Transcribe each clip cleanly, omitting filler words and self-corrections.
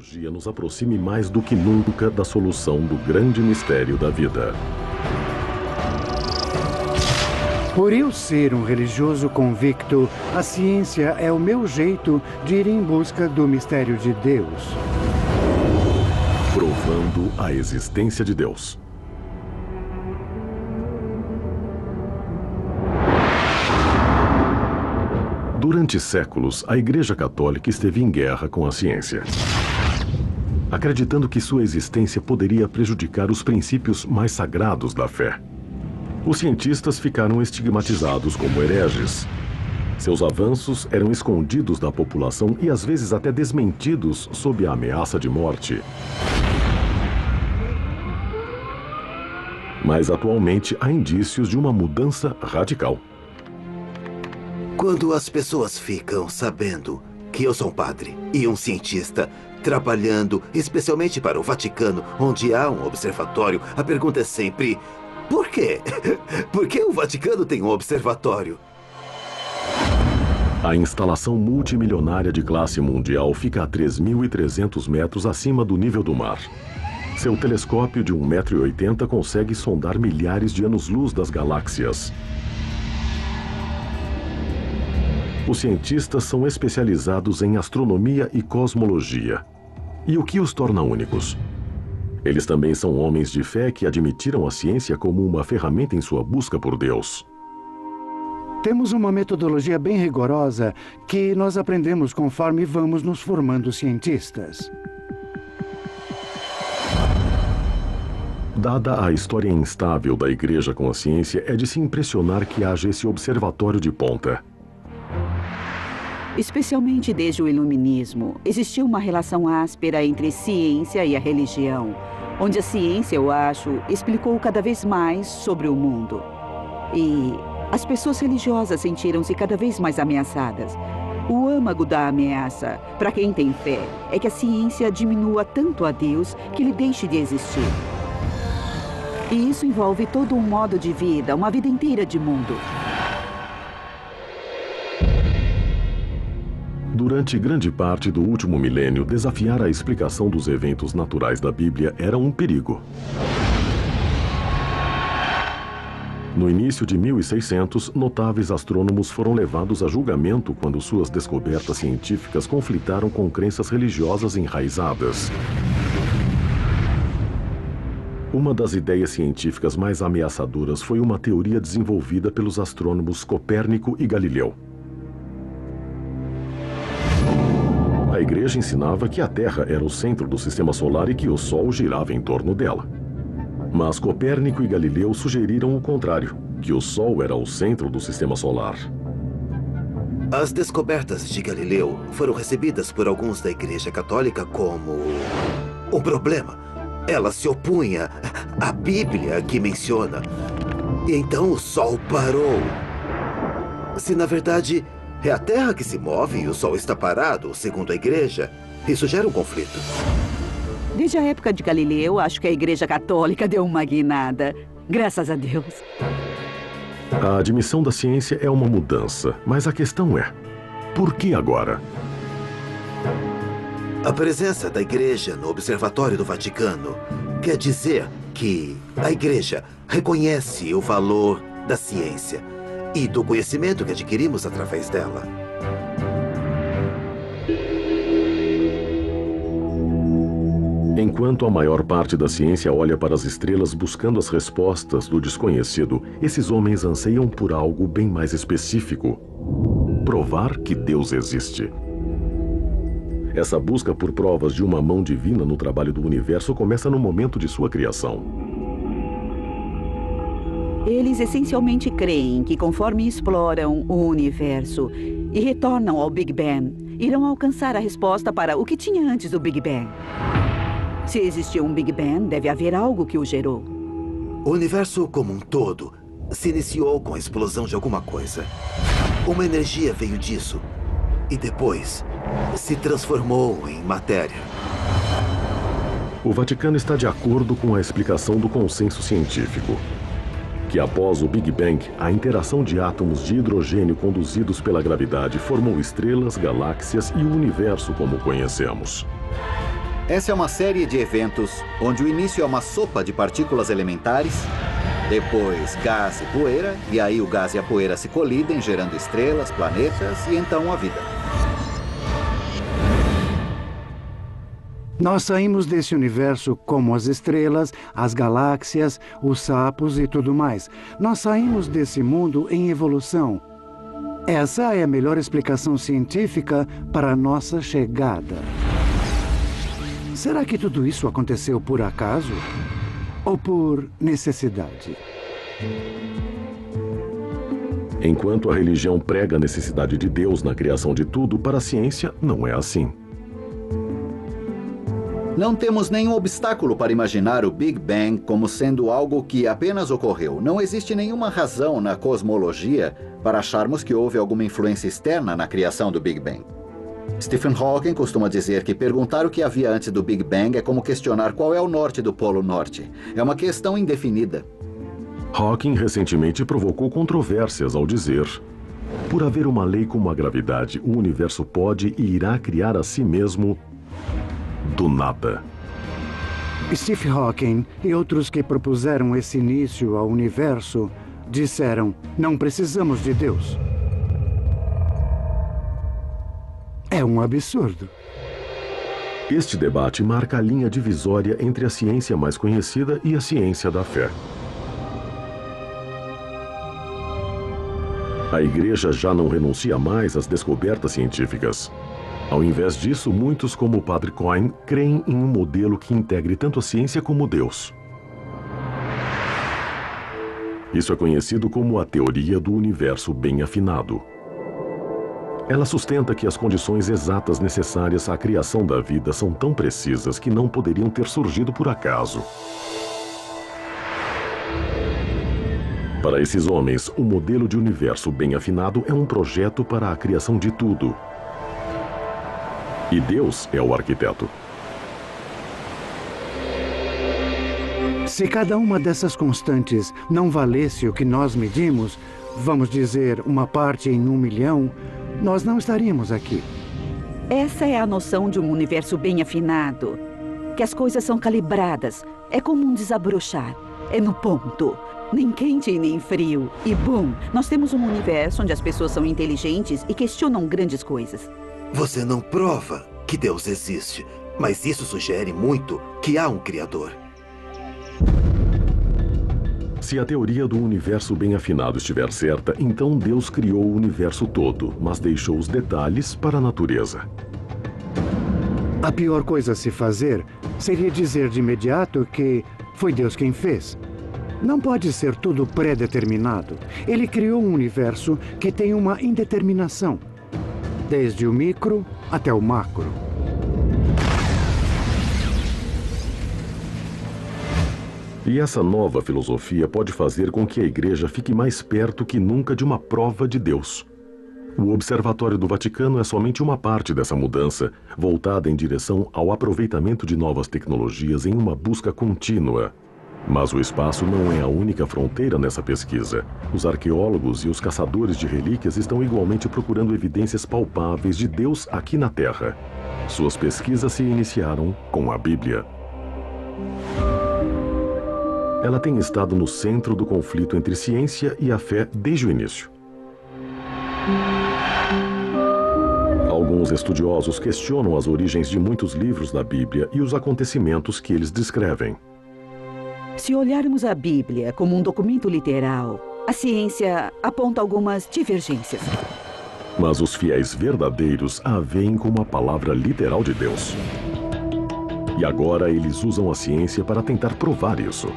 cosmologia nos aproxime mais do que nunca da solução do grande mistério da vida. Por eu ser um religioso convicto, a ciência é o meu jeito de ir em busca do mistério de Deus. Provando a existência de Deus. Durante séculos, a Igreja Católica esteve em guerra com a ciência, acreditando que sua existência poderia prejudicar os princípios mais sagrados da fé. Os cientistas ficaram estigmatizados como hereges. Seus avanços eram escondidos da população e às vezes até desmentidos sob a ameaça de morte. Mas atualmente há indícios de uma mudança radical. Quando as pessoas ficam sabendo que eu sou um padre e um cientista trabalhando especialmente para o Vaticano, onde há um observatório, a pergunta é sempre: por quê? Por que o Vaticano tem um observatório? A instalação multimilionária de classe mundial fica a 3.300 metros acima do nível do mar. Seu telescópio de 1,80 m consegue sondar milhares de anos-luz das galáxias. Os cientistas são especializados em astronomia e cosmologia. E o que os torna únicos? Eles também são homens de fé que admitiram a ciência como uma ferramenta em sua busca por Deus. Temos uma metodologia bem rigorosa que nós aprendemos conforme vamos nos formando cientistas. Dada a história instável da Igreja com a ciência, é de se impressionar que haja esse observatório de ponta. Especialmente desde o Iluminismo, existiu uma relação áspera entre ciência e a religião, onde a ciência, eu acho, explicou cada vez mais sobre o mundo. E as pessoas religiosas sentiram-se cada vez mais ameaçadas. O âmago da ameaça, para quem tem fé, é que a ciência diminua tanto a Deus que ele deixe de existir. E isso envolve todo um modo de vida, uma vida inteira de mundo. Durante grande parte do último milênio, desafiar a explicação dos eventos naturais da Bíblia era um perigo. No início de 1600, notáveis astrônomos foram levados a julgamento quando suas descobertas científicas conflitaram com crenças religiosas enraizadas. Uma das ideias científicas mais ameaçadoras foi uma teoria desenvolvida pelos astrônomos Copérnico e Galileu. A Igreja ensinava que a Terra era o centro do sistema solar e que o Sol girava em torno dela. Mas Copérnico e Galileu sugeriram o contrário, que o Sol era o centro do sistema solar. As descobertas de Galileu foram recebidas por alguns da Igreja Católica como um problema. Ela se opunha à Bíblia que menciona. E então o Sol parou. Se na verdade é a Terra que se move e o Sol está parado, segundo a Igreja, isso gera um conflito. Desde a época de Galileu, acho que a Igreja Católica deu uma guinada. Graças a Deus. A admissão da ciência é uma mudança, mas a questão é: por que agora? A presença da Igreja no Observatório do Vaticano quer dizer que a Igreja reconhece o valor da ciência e do conhecimento que adquirimos através dela. Enquanto a maior parte da ciência olha para as estrelas buscando as respostas do desconhecido, esses homens anseiam por algo bem mais específico: provar que Deus existe. Essa busca por provas de uma mão divina no trabalho do universo começa no momento de sua criação. Eles essencialmente creem que, conforme exploram o universo e retornam ao Big Bang, irão alcançar a resposta para o que tinha antes do Big Bang. Se existiu um Big Bang, deve haver algo que o gerou. O universo como um todo se iniciou com a explosão de alguma coisa. Uma energia veio disso e depois se transformou em matéria. O Vaticano está de acordo com a explicação do consenso científico, que após o Big Bang, a interação de átomos de hidrogênio conduzidos pela gravidade formou estrelas, galáxias e o universo como o conhecemos. Essa é uma série de eventos onde o início é uma sopa de partículas elementares, depois gás e poeira, e aí o gás e a poeira se colidem, gerando estrelas, planetas e então a vida. Nós saímos desse universo como as estrelas, as galáxias, os sapos e tudo mais. Nós saímos desse mundo em evolução. Essa é a melhor explicação científica para a nossa chegada. Será que tudo isso aconteceu por acaso? Ou por necessidade? Enquanto a religião prega a necessidade de Deus na criação de tudo, para a ciência não é assim. Não temos nenhum obstáculo para imaginar o Big Bang como sendo algo que apenas ocorreu. Não existe nenhuma razão na cosmologia para acharmos que houve alguma influência externa na criação do Big Bang. Stephen Hawking costuma dizer que perguntar o que havia antes do Big Bang é como questionar qual é o norte do Polo Norte. É uma questão indefinida. Hawking recentemente provocou controvérsias ao dizer: por haver uma lei como a gravidade, o universo pode e irá criar a si mesmo do nada. Stephen Hawking e outros que propuseram esse início ao universo disseram: não precisamos de Deus. É um absurdo. Este debate marca a linha divisória entre a ciência mais conhecida e a ciência da fé. A Igreja já não renuncia mais às descobertas científicas. Ao invés disso, muitos, como o Padre Coyne, creem em um modelo que integre tanto a ciência como Deus. Isso é conhecido como a teoria do universo bem afinado. Ela sustenta que as condições exatas necessárias à criação da vida são tão precisas que não poderiam ter surgido por acaso. Para esses homens, o modelo de universo bem afinado é um projeto para a criação de tudo. E Deus é o arquiteto. Se cada uma dessas constantes não valesse o que nós medimos, vamos dizer, uma parte em 1 milhão, nós não estaríamos aqui. Essa é a noção de um universo bem afinado. Que as coisas são calibradas. É como um desabrochar. É no ponto. Nem quente e nem frio. E bum, nós temos um universo onde as pessoas são inteligentes e questionam grandes coisas. Você não prova que Deus existe, mas isso sugere muito que há um Criador. Se a teoria do universo bem afinado estiver certa, então Deus criou o universo todo, mas deixou os detalhes para a natureza. A pior coisa a se fazer seria dizer de imediato que foi Deus quem fez. Não pode ser tudo pré-determinado. Ele criou um universo que tem uma indeterminação, desde o micro até o macro. E essa nova filosofia pode fazer com que a Igreja fique mais perto que nunca de uma prova de Deus. O Observatório do Vaticano é somente uma parte dessa mudança, voltada em direção ao aproveitamento de novas tecnologias em uma busca contínua. Mas o espaço não é a única fronteira nessa pesquisa. Os arqueólogos e os caçadores de relíquias estão igualmente procurando evidências palpáveis de Deus aqui na Terra. Suas pesquisas se iniciaram com a Bíblia. Ela tem estado no centro do conflito entre ciência e a fé desde o início. Alguns estudiosos questionam as origens de muitos livros da Bíblia e os acontecimentos que eles descrevem. Se olharmos a Bíblia como um documento literal, a ciência aponta algumas divergências. Mas os fiéis verdadeiros a veem como a palavra literal de Deus. E agora eles usam a ciência para tentar provar isso.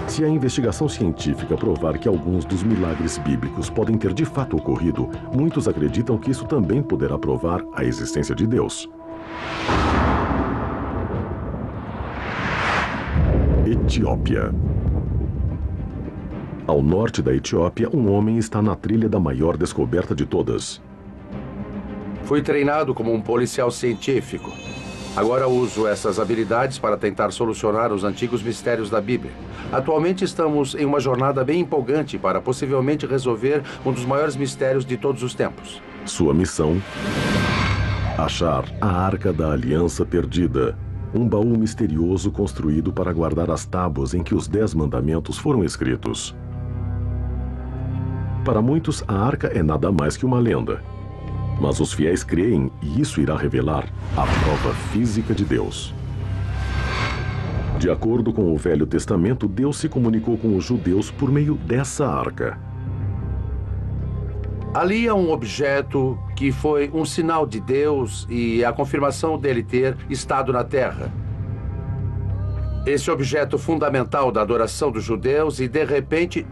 Se a investigação científica provar que alguns dos milagres bíblicos podem ter de fato ocorrido, muitos acreditam que isso também poderá provar a existência de Deus. Etiópia. Ao norte da Etiópia, um homem está na trilha da maior descoberta de todas. Fui treinado como um policial científico. Agora uso essas habilidades para tentar solucionar os antigos mistérios da Bíblia. Atualmente estamos em uma jornada bem empolgante para possivelmente resolver um dos maiores mistérios de todos os tempos. Sua missão: achar a Arca da Aliança Perdida, um baú misterioso construído para guardar as tábuas em que os 10 mandamentos foram escritos. Para muitos, a arca é nada mais que uma lenda. Mas os fiéis creem, e isso irá revelar a prova física de Deus. De acordo com o Velho Testamento, Deus se comunicou com os judeus por meio dessa arca. Ali há um objeto que foi um sinal de Deus e a confirmação dele ter estado na terra. Esse objeto fundamental da adoração dos judeus e, de repente,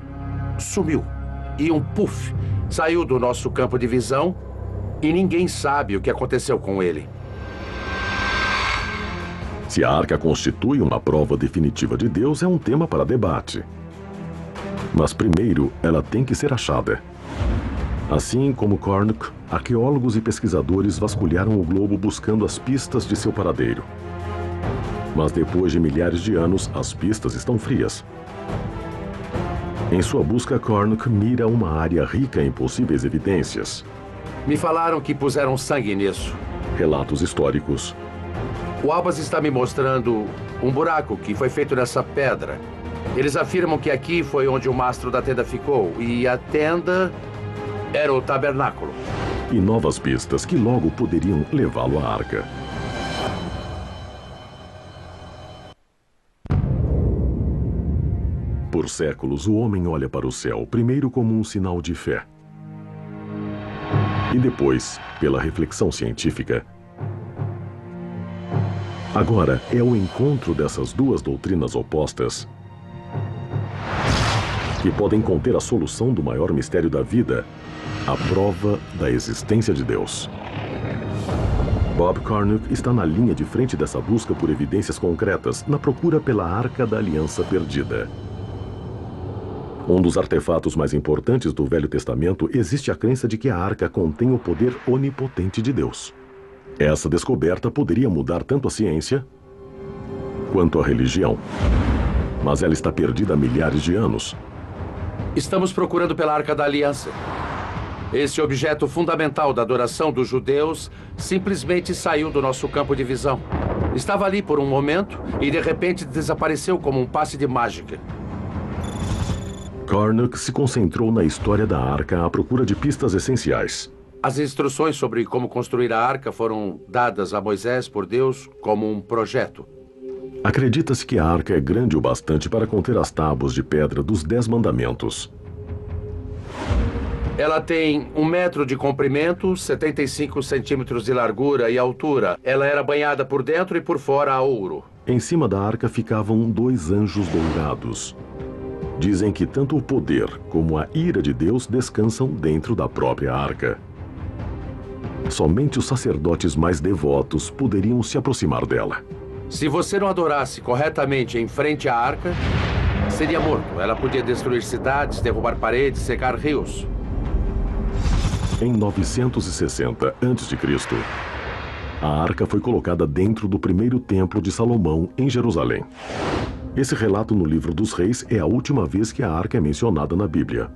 sumiu. E um puff saiu do nosso campo de visão e ninguém sabe o que aconteceu com ele. Se a arca constitui uma prova definitiva de Deus, é um tema para debate. Mas primeiro, ela tem que ser achada. Assim como Carnock, arqueólogos e pesquisadores vasculharam o globo buscando as pistas de seu paradeiro. Mas depois de milhares de anos, as pistas estão frias. Em sua busca, Carnock mira uma área rica em possíveis evidências. Me falaram que puseram sangue nisso. Relatos históricos. O Albas está me mostrando um buraco que foi feito nessa pedra. Eles afirmam que aqui foi onde o mastro da tenda ficou, e a tenda era o tabernáculo. E novas pistas que logo poderiam levá-lo à arca. Por séculos, o homem olha para o céu, primeiro como um sinal de fé. E depois, pela reflexão científica. Agora, é o encontro dessas duas doutrinas opostas que podem conter a solução do maior mistério da vida, a prova da existência de Deus. Bob Carnock está na linha de frente dessa busca por evidências concretas, na procura pela Arca da Aliança Perdida. Um dos artefatos mais importantes do Velho Testamento, existe a crença de que a arca contém o poder onipotente de Deus. Essa descoberta poderia mudar tanto a ciência quanto a religião. Mas ela está perdida há milhares de anos. Estamos procurando pela Arca da Aliança. Esse objeto fundamental da adoração dos judeus simplesmente saiu do nosso campo de visão. Estava ali por um momento e de repente desapareceu como um passe de mágica. Carnock se concentrou na história da arca à procura de pistas essenciais. As instruções sobre como construir a arca foram dadas a Moisés por Deus como um projeto. Acredita-se que a arca é grande o bastante para conter as tábuas de pedra dos 10 mandamentos. Ela tem 1 metro de comprimento, 75 centímetros de largura e altura. Ela era banhada por dentro e por fora a ouro. Em cima da arca ficavam 2 anjos dourados. Dizem que tanto o poder como a ira de Deus descansam dentro da própria arca. Somente os sacerdotes mais devotos poderiam se aproximar dela. Se você não adorasse corretamente em frente à arca, seria morto. Ela podia destruir cidades, derrubar paredes, secar rios. Em 960 a.C., a arca foi colocada dentro do primeiro templo de Salomão, em Jerusalém. Esse relato no livro dos Reis é a última vez que a arca é mencionada na Bíblia.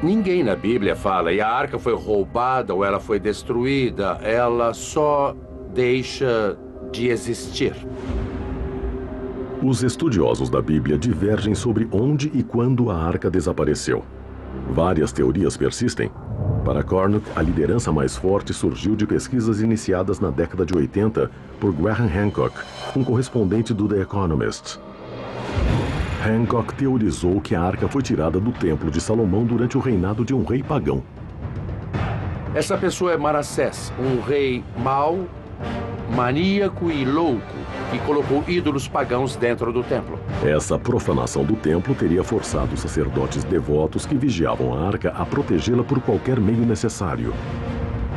Ninguém na Bíblia fala, e a arca foi roubada ou ela foi destruída. Ela só deixa de existir. Os estudiosos da Bíblia divergem sobre onde e quando a arca desapareceu. Várias teorias persistem. Para Carnock, a liderança mais forte surgiu de pesquisas iniciadas na década de 80 por Graham Hancock, um correspondente do The Economist. Hancock teorizou que a arca foi tirada do Templo de Salomão durante o reinado de um rei pagão. Essa pessoa é Manassés, um rei mau, maníaco e louco, que colocou ídolos pagãos dentro do templo. Essa profanação do templo teria forçado os sacerdotes devotos que vigiavam a arca a protegê-la por qualquer meio necessário,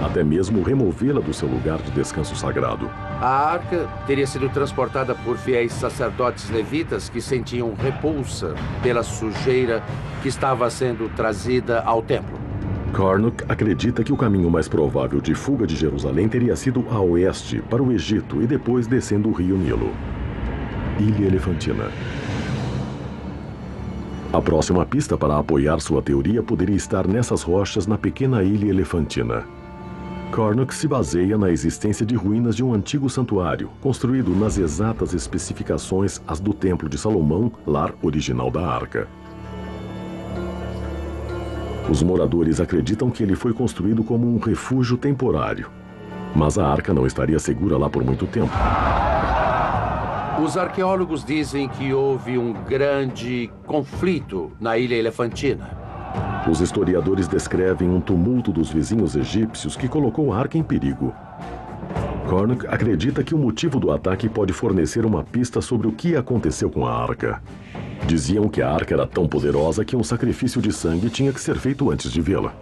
até mesmo removê-la do seu lugar de descanso sagrado. A arca teria sido transportada por fiéis sacerdotes levitas que sentiam repulsa pela sujeira que estava sendo trazida ao templo. Carnock acredita que o caminho mais provável de fuga de Jerusalém teria sido a oeste, para o Egito, e depois descendo o rio Nilo. Ilha Elefantina. A próxima pista para apoiar sua teoria poderia estar nessas rochas na pequena Ilha Elefantina. Cornuck se baseia na existência de ruínas de um antigo santuário, construído nas exatas especificações as do Templo de Salomão, lar original da Arca. Os moradores acreditam que ele foi construído como um refúgio temporário, mas a Arca não estaria segura lá por muito tempo. Os arqueólogos dizem que houve um grande conflito na Ilha Elefantina. Os historiadores descrevem um tumulto dos vizinhos egípcios que colocou a Arca em perigo. Cornuck acredita que o motivo do ataque pode fornecer uma pista sobre o que aconteceu com a Arca. Diziam que a Arca era tão poderosa que um sacrifício de sangue tinha que ser feito antes de vê-la.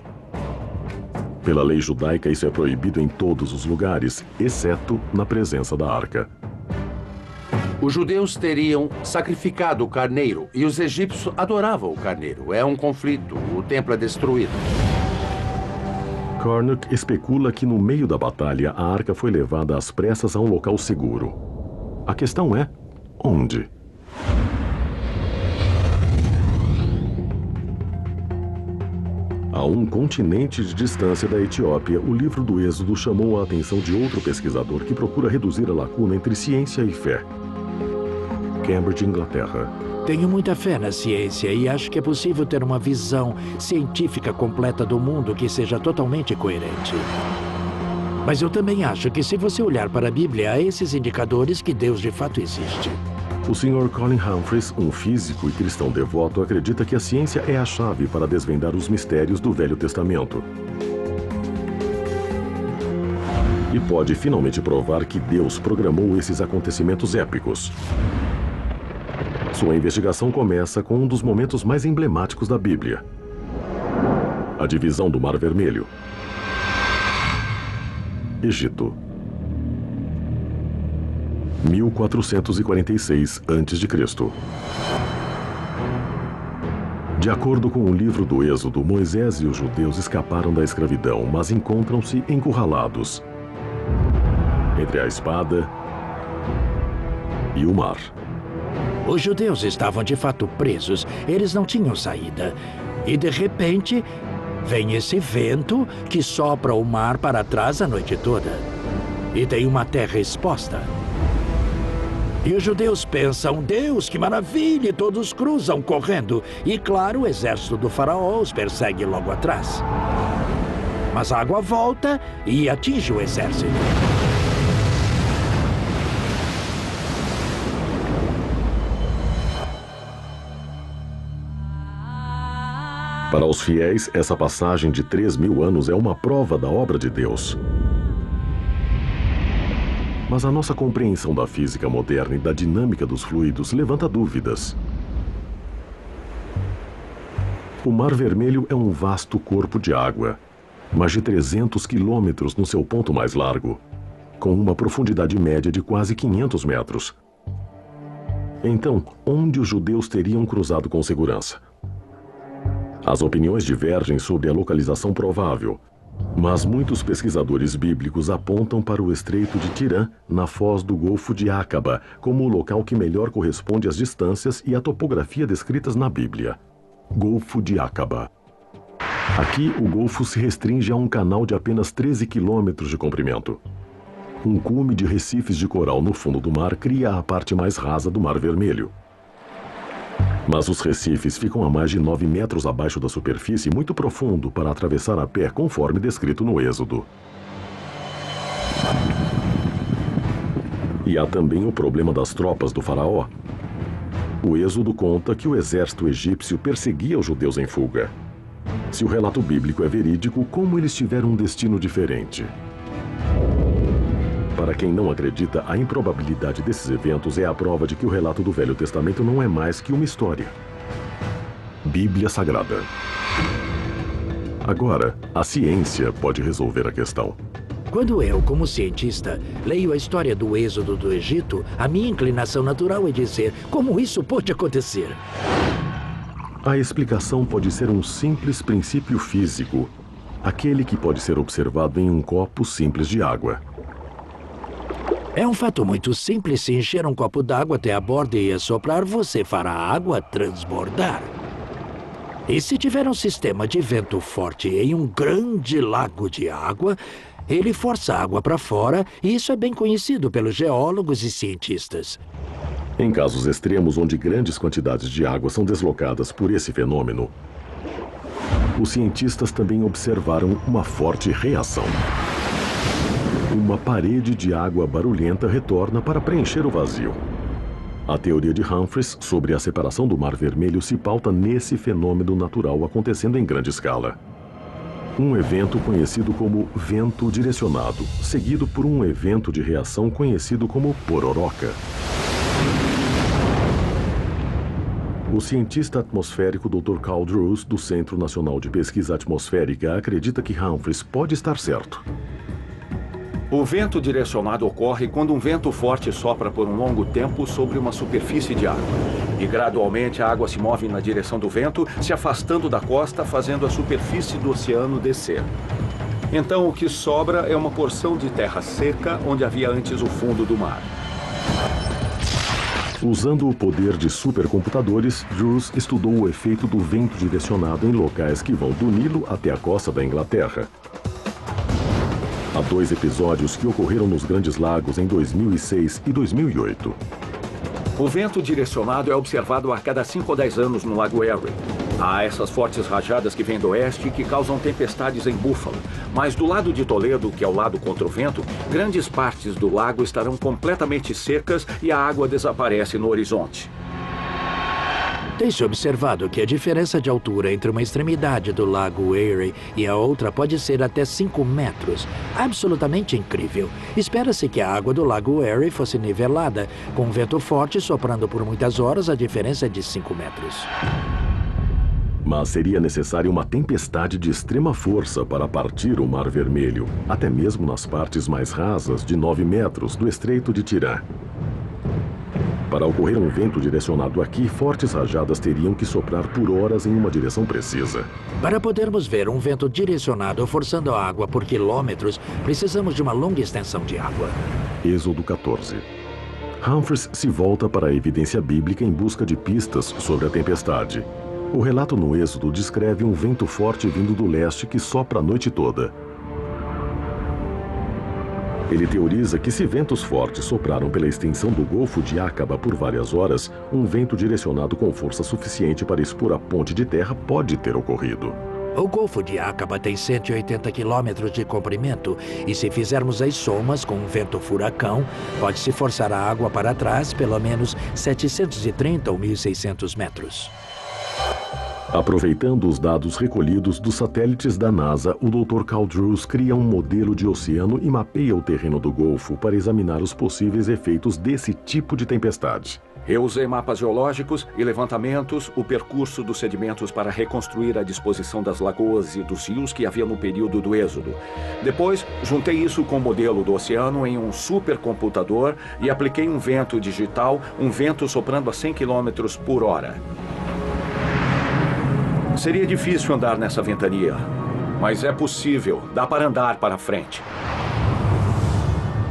Pela lei judaica, isso é proibido em todos os lugares, exceto na presença da Arca. Os judeus teriam sacrificado o carneiro e os egípcios adoravam o carneiro. É um conflito. O templo é destruído. Cornuck especula que no meio da batalha a Arca foi levada às pressas a um local seguro. A questão é, onde? A um continente de distância da Etiópia, o livro do Êxodo chamou a atenção de outro pesquisador que procura reduzir a lacuna entre ciência e fé. Cambridge, Inglaterra. Tenho muita fé na ciência e acho que é possível ter uma visão científica completa do mundo que seja totalmente coerente. Mas eu também acho que se você olhar para a Bíblia, há esses indicadores que Deus de fato existe. O Sr. Colin Humphreys, um físico e cristão devoto, acredita que a ciência é a chave para desvendar os mistérios do Velho Testamento. E pode finalmente provar que Deus programou esses acontecimentos épicos. Sua investigação começa com um dos momentos mais emblemáticos da Bíblia: a divisão do Mar Vermelho. Egito. 1446 a.C. De acordo com o livro do Êxodo, Moisés e os judeus escaparam da escravidão, mas encontram-se encurralados entre a espada e o mar. Os judeus estavam de fato presos, eles não tinham saída. E de repente, vem esse vento que sopra o mar para trás a noite toda. E tem uma terra exposta. E os judeus pensam, Deus, que maravilha! E todos cruzam correndo. E claro, o exército do faraó os persegue logo atrás. Mas a água volta e atinge o exército. Para os fiéis, essa passagem de 3.000 anos é uma prova da obra de Deus. Mas a nossa compreensão da física moderna e da dinâmica dos fluidos levanta dúvidas. O Mar Vermelho é um vasto corpo de água, mais de 300 quilômetros no seu ponto mais largo, com uma profundidade média de quase 500 metros. Então, onde os judeus teriam cruzado com segurança? As opiniões divergem sobre a localização provável, mas muitos pesquisadores bíblicos apontam para o Estreito de Tirã, na foz do Golfo de Acaba, como o local que melhor corresponde às distâncias e à topografia descritas na Bíblia. Golfo de Acaba. Aqui, o golfo se restringe a um canal de apenas 13 quilômetros de comprimento. Um cume de recifes de coral no fundo do mar cria a parte mais rasa do Mar Vermelho. Mas os recifes ficam a mais de 9 metros abaixo da superfície, muito profundo para atravessar a pé, conforme descrito no Êxodo. E há também o problema das tropas do faraó. O Êxodo conta que o exército egípcio perseguia os judeus em fuga. Se o relato bíblico é verídico, como eles tiveram um destino diferente? Para quem não acredita, a improbabilidade desses eventos é a prova de que o relato do Velho Testamento não é mais que uma história. Bíblia Sagrada. Agora, a ciência pode resolver a questão. Quando eu, como cientista, leio a história do êxodo do Egito, a minha inclinação natural é dizer como isso pode acontecer. A explicação pode ser um simples princípio físico, aquele que pode ser observado em um copo simples de água. É um fato muito simples. Se encher um copo d'água até a borda e assoprar, você fará a água transbordar. E se tiver um sistema de vento forte em um grande lago de água, Ele força a água para fora e isso é bem conhecido pelos geólogos e cientistas. Em casos extremos onde grandes quantidades de água são deslocadas por esse fenômeno, os cientistas também observaram uma forte reação. Uma parede de água barulhenta retorna para preencher o vazio. A teoria de Humphreys sobre a separação do Mar Vermelho se pauta nesse fenômeno natural acontecendo em grande escala. Um evento conhecido como vento direcionado, seguido por um evento de reação conhecido como pororoca. O cientista atmosférico Dr. Carl Drews, do Centro Nacional de Pesquisa Atmosférica, acredita que Humphreys pode estar certo. O vento direcionado ocorre quando um vento forte sopra por um longo tempo sobre uma superfície de água. E gradualmente a água se move na direção do vento, se afastando da costa, fazendo a superfície do oceano descer. Então o que sobra é uma porção de terra seca onde havia antes o fundo do mar. Usando o poder de supercomputadores, Drews estudou o efeito do vento direcionado em locais que vão do Nilo até a costa da Inglaterra. Há 2 episódios que ocorreram nos Grandes Lagos em 2006 e 2008. O vento direcionado é observado a cada 5 ou 10 anos no Lago Erie. Há essas fortes rajadas que vêm do oeste e que causam tempestades em Buffalo. Mas do lado de Toledo, que é o lado contra o vento, grandes partes do lago estarão completamente secas e a água desaparece no horizonte. Tem-se observado que a diferença de altura entre uma extremidade do Lago Erie e a outra pode ser até 5 metros. Absolutamente incrível. Espera-se que a água do Lago Erie fosse nivelada. Com vento forte soprando por muitas horas, a diferença é de 5 metros. Mas seria necessária uma tempestade de extrema força para partir o Mar Vermelho, até mesmo nas partes mais rasas de 9 metros do Estreito de Tirã. Para ocorrer um vento direcionado aqui, fortes rajadas teriam que soprar por horas em uma direção precisa. Para podermos ver um vento direcionado forçando a água por quilômetros, precisamos de uma longa extensão de água. Êxodo 14. Humphreys se volta para a evidência bíblica em busca de pistas sobre a tempestade. O relato no Êxodo descreve um vento forte vindo do leste que sopra a noite toda. Ele teoriza que se ventos fortes sopraram pela extensão do Golfo de Aqaba por várias horas, um vento direcionado com força suficiente para expor a ponte de terra pode ter ocorrido. O Golfo de Aqaba tem 180 quilômetros de comprimento e se fizermos as somas com um vento furacão, pode-se forçar a água para trás pelo menos 730 ou 1.600 metros. Aproveitando os dados recolhidos dos satélites da NASA, o Dr. Carl Drews cria um modelo de oceano e mapeia o terreno do Golfo para examinar os possíveis efeitos desse tipo de tempestade. Eu usei mapas geológicos e levantamentos, o percurso dos sedimentos para reconstruir a disposição das lagoas e dos rios que havia no período do Êxodo. Depois, juntei isso com o modelo do oceano em um supercomputador e apliquei um vento digital, um vento soprando a 100 km por hora. Seria difícil andar nessa ventania, mas é possível, dá para andar para frente.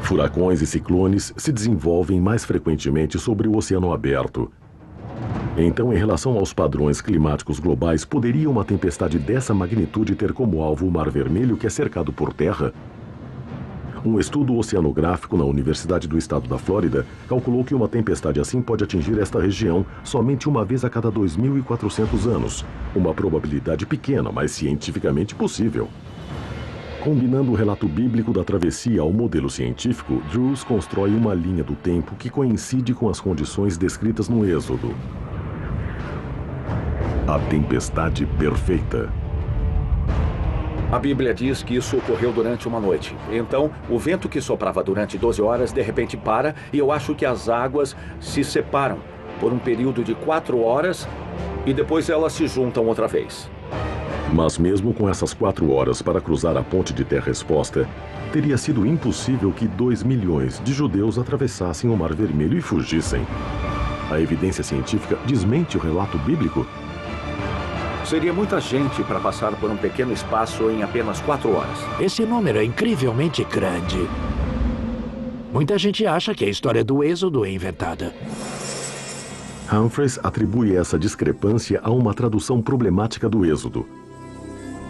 Furacões e ciclones se desenvolvem mais frequentemente sobre o oceano aberto. Então, em relação aos padrões climáticos globais, poderia uma tempestade dessa magnitude ter como alvo o Mar Vermelho, que é cercado por terra? Um estudo oceanográfico na Universidade do Estado da Flórida calculou que uma tempestade assim pode atingir esta região somente uma vez a cada 2.400 anos. Uma probabilidade pequena, mas cientificamente possível. Combinando o relato bíblico da travessia ao modelo científico, Drews constrói uma linha do tempo que coincide com as condições descritas no Êxodo. A tempestade perfeita. A Bíblia diz que isso ocorreu durante uma noite. Então, o vento que soprava durante 12 horas, de repente para, e eu acho que as águas se separam por um período de 4 horas e depois elas se juntam outra vez. Mas mesmo com essas 4 horas para cruzar a ponte de terra exposta, teria sido impossível que 2 milhões de judeus atravessassem o Mar Vermelho e fugissem. A evidência científica desmente o relato bíblico? Seria muita gente para passar por um pequeno espaço em apenas 4 horas. Esse número é incrivelmente grande. Muita gente acha que a história do Êxodo é inventada. Humphreys atribui essa discrepância a uma tradução problemática do Êxodo.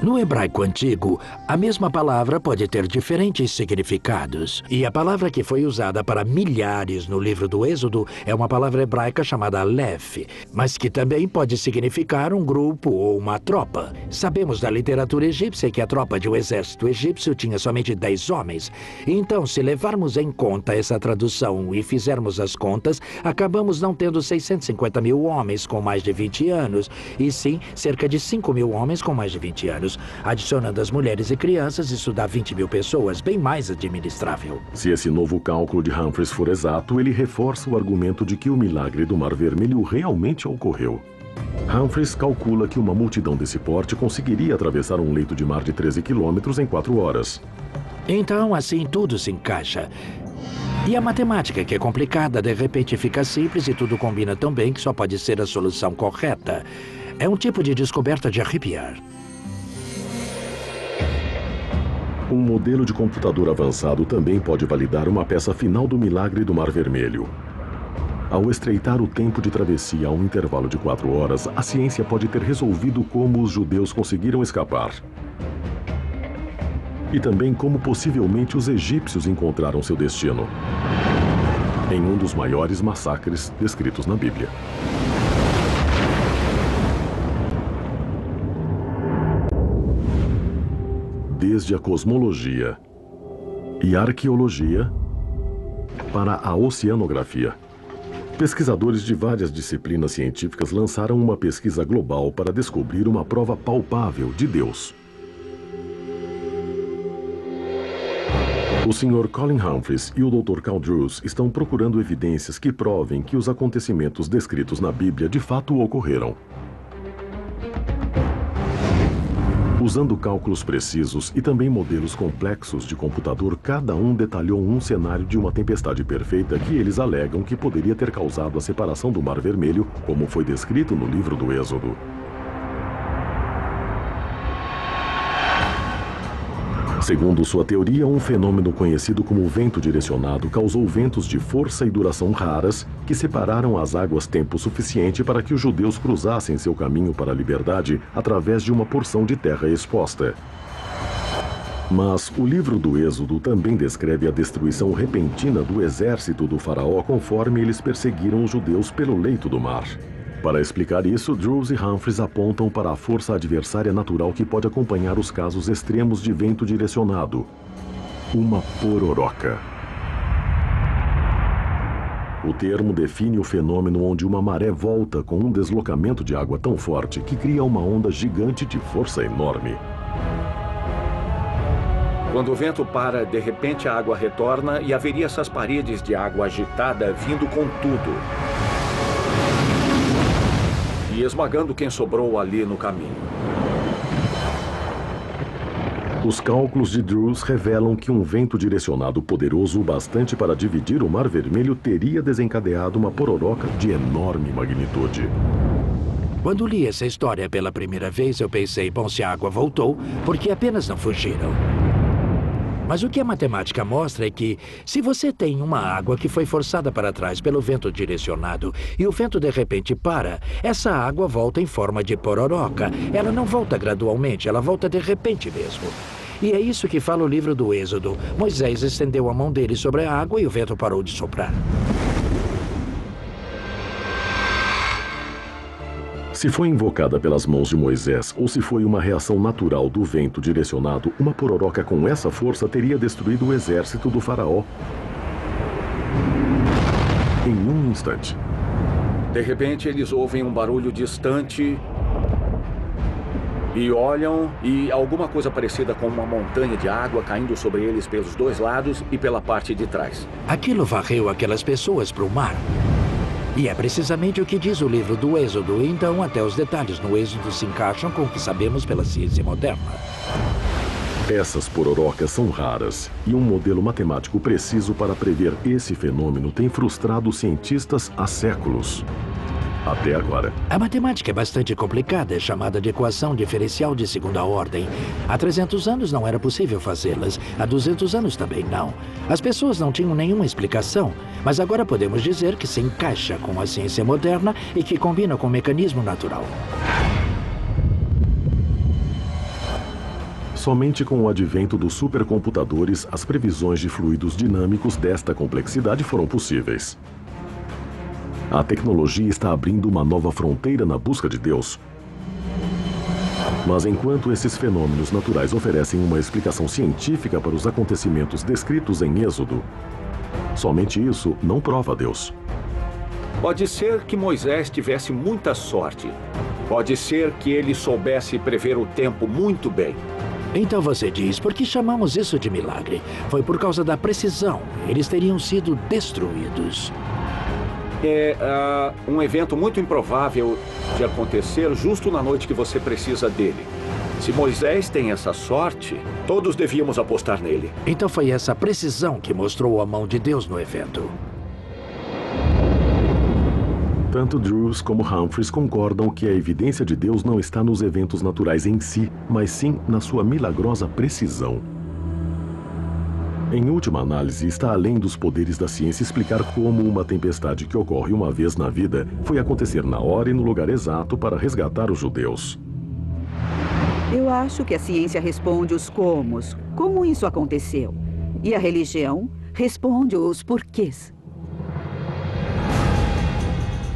No hebraico antigo, a mesma palavra pode ter diferentes significados. E a palavra que foi usada para milhares no livro do Êxodo é uma palavra hebraica chamada Aleph, mas que também pode significar um grupo ou uma tropa. Sabemos da literatura egípcia que a tropa de um exército egípcio tinha somente 10 homens. Então, se levarmos em conta essa tradução e fizermos as contas, acabamos não tendo 650 mil homens com mais de 20 anos, e sim cerca de 5 mil homens com mais de 20 anos. Adicionando as mulheres e crianças, isso dá 20 mil pessoas, bem mais administrável. Se esse novo cálculo de Humphreys for exato, ele reforça o argumento de que o milagre do Mar Vermelho realmente ocorreu. Humphreys calcula que uma multidão desse porte conseguiria atravessar um leito de mar de 13 quilômetros em 4 horas. Então, assim, tudo se encaixa. E a matemática, que é complicada, de repente fica simples e tudo combina tão bem que só pode ser a solução correta. É um tipo de descoberta de arrepiar. Um modelo de computador avançado também pode validar uma peça final do milagre do Mar Vermelho. Ao estreitar o tempo de travessia a um intervalo de 4 horas, a ciência pode ter resolvido como os judeus conseguiram escapar. E também como possivelmente os egípcios encontraram seu destino. Em um dos maiores massacres descritos na Bíblia. Desde a cosmologia e arqueologia para a oceanografia. Pesquisadores de várias disciplinas científicas lançaram uma pesquisa global para descobrir uma prova palpável de Deus. O Sr. Colin Humphreys e o Dr. Carl Drews estão procurando evidências que provem que os acontecimentos descritos na Bíblia de fato ocorreram. Usando cálculos precisos e também modelos complexos de computador, cada um detalhou um cenário de uma tempestade perfeita que eles alegam que poderia ter causado a separação do Mar Vermelho, como foi descrito no livro do Êxodo. Segundo sua teoria, um fenômeno conhecido como vento direcionado causou ventos de força e duração raras que separaram as águas tempo suficiente para que os judeus cruzassem seu caminho para a liberdade através de uma porção de terra exposta. Mas o livro do Êxodo também descreve a destruição repentina do exército do faraó conforme eles perseguiram os judeus pelo leito do mar. Para explicar isso, Drews e Humphreys apontam para a força adversária natural que pode acompanhar os casos extremos de vento direcionado. Uma pororoca. O termo define o fenômeno onde uma maré volta com um deslocamento de água tão forte que cria uma onda gigante de força enorme. Quando o vento para, de repente a água retorna e haveria essas paredes de água agitada vindo com tudo. E esmagando quem sobrou ali no caminho. Os cálculos de Drews revelam que um vento direcionado poderoso o bastante para dividir o Mar Vermelho teria desencadeado uma pororoca de enorme magnitude. Quando li essa história pela primeira vez, eu pensei, bom, se a água voltou, por que apenas não fugiram? Mas o que a matemática mostra é que, se você tem uma água que foi forçada para trás pelo vento direcionado e o vento de repente para, essa água volta em forma de pororoca. Ela não volta gradualmente, ela volta de repente mesmo. E é isso que fala o livro do Êxodo. Moisés estendeu a mão dele sobre a água e o vento parou de soprar. Se foi invocada pelas mãos de Moisés ou se foi uma reação natural do vento direcionado, uma pororoca com essa força teria destruído o exército do faraó em um instante. De repente, eles ouvem um barulho distante e olham e alguma coisa parecida com uma montanha de água caindo sobre eles pelos dois lados e pela parte de trás. Aquilo varreu aquelas pessoas para o mar. E é precisamente o que diz o livro do Êxodo, então até os detalhes no Êxodo se encaixam com o que sabemos pela ciência moderna. Essas pororocas são raras, e um modelo matemático preciso para prever esse fenômeno tem frustrado os cientistas há séculos. Até agora. A matemática é bastante complicada, é chamada de equação diferencial de segunda ordem. Há 300 anos não era possível fazê-las, há 200 anos também não. As pessoas não tinham nenhuma explicação, mas agora podemos dizer que se encaixa com a ciência moderna e que combina com o mecanismo natural. Somente com o advento dos supercomputadores, as previsões de fluidos dinâmicos desta complexidade foram possíveis. A tecnologia está abrindo uma nova fronteira na busca de Deus. Mas enquanto esses fenômenos naturais oferecem uma explicação científica para os acontecimentos descritos em Êxodo, somente isso não prova Deus. Pode ser que Moisés tivesse muita sorte. Pode ser que ele soubesse prever o tempo muito bem. Então você diz, por que chamamos isso de milagre? Foi por causa da precisão. Eles teriam sido destruídos. É um evento muito improvável de acontecer justo na noite que você precisa dele. Se Moisés tem essa sorte, todos devíamos apostar nele. Então foi essa precisão que mostrou a mão de Deus no evento. Tanto Drews como Humphreys concordam que a evidência de Deus não está nos eventos naturais em si, mas sim na sua milagrosa precisão. Em última análise, está além dos poderes da ciência explicar como uma tempestade que ocorre uma vez na vida foi acontecer na hora e no lugar exato para resgatar os judeus. Eu acho que a ciência responde os comos, como isso aconteceu. E a religião responde os porquês.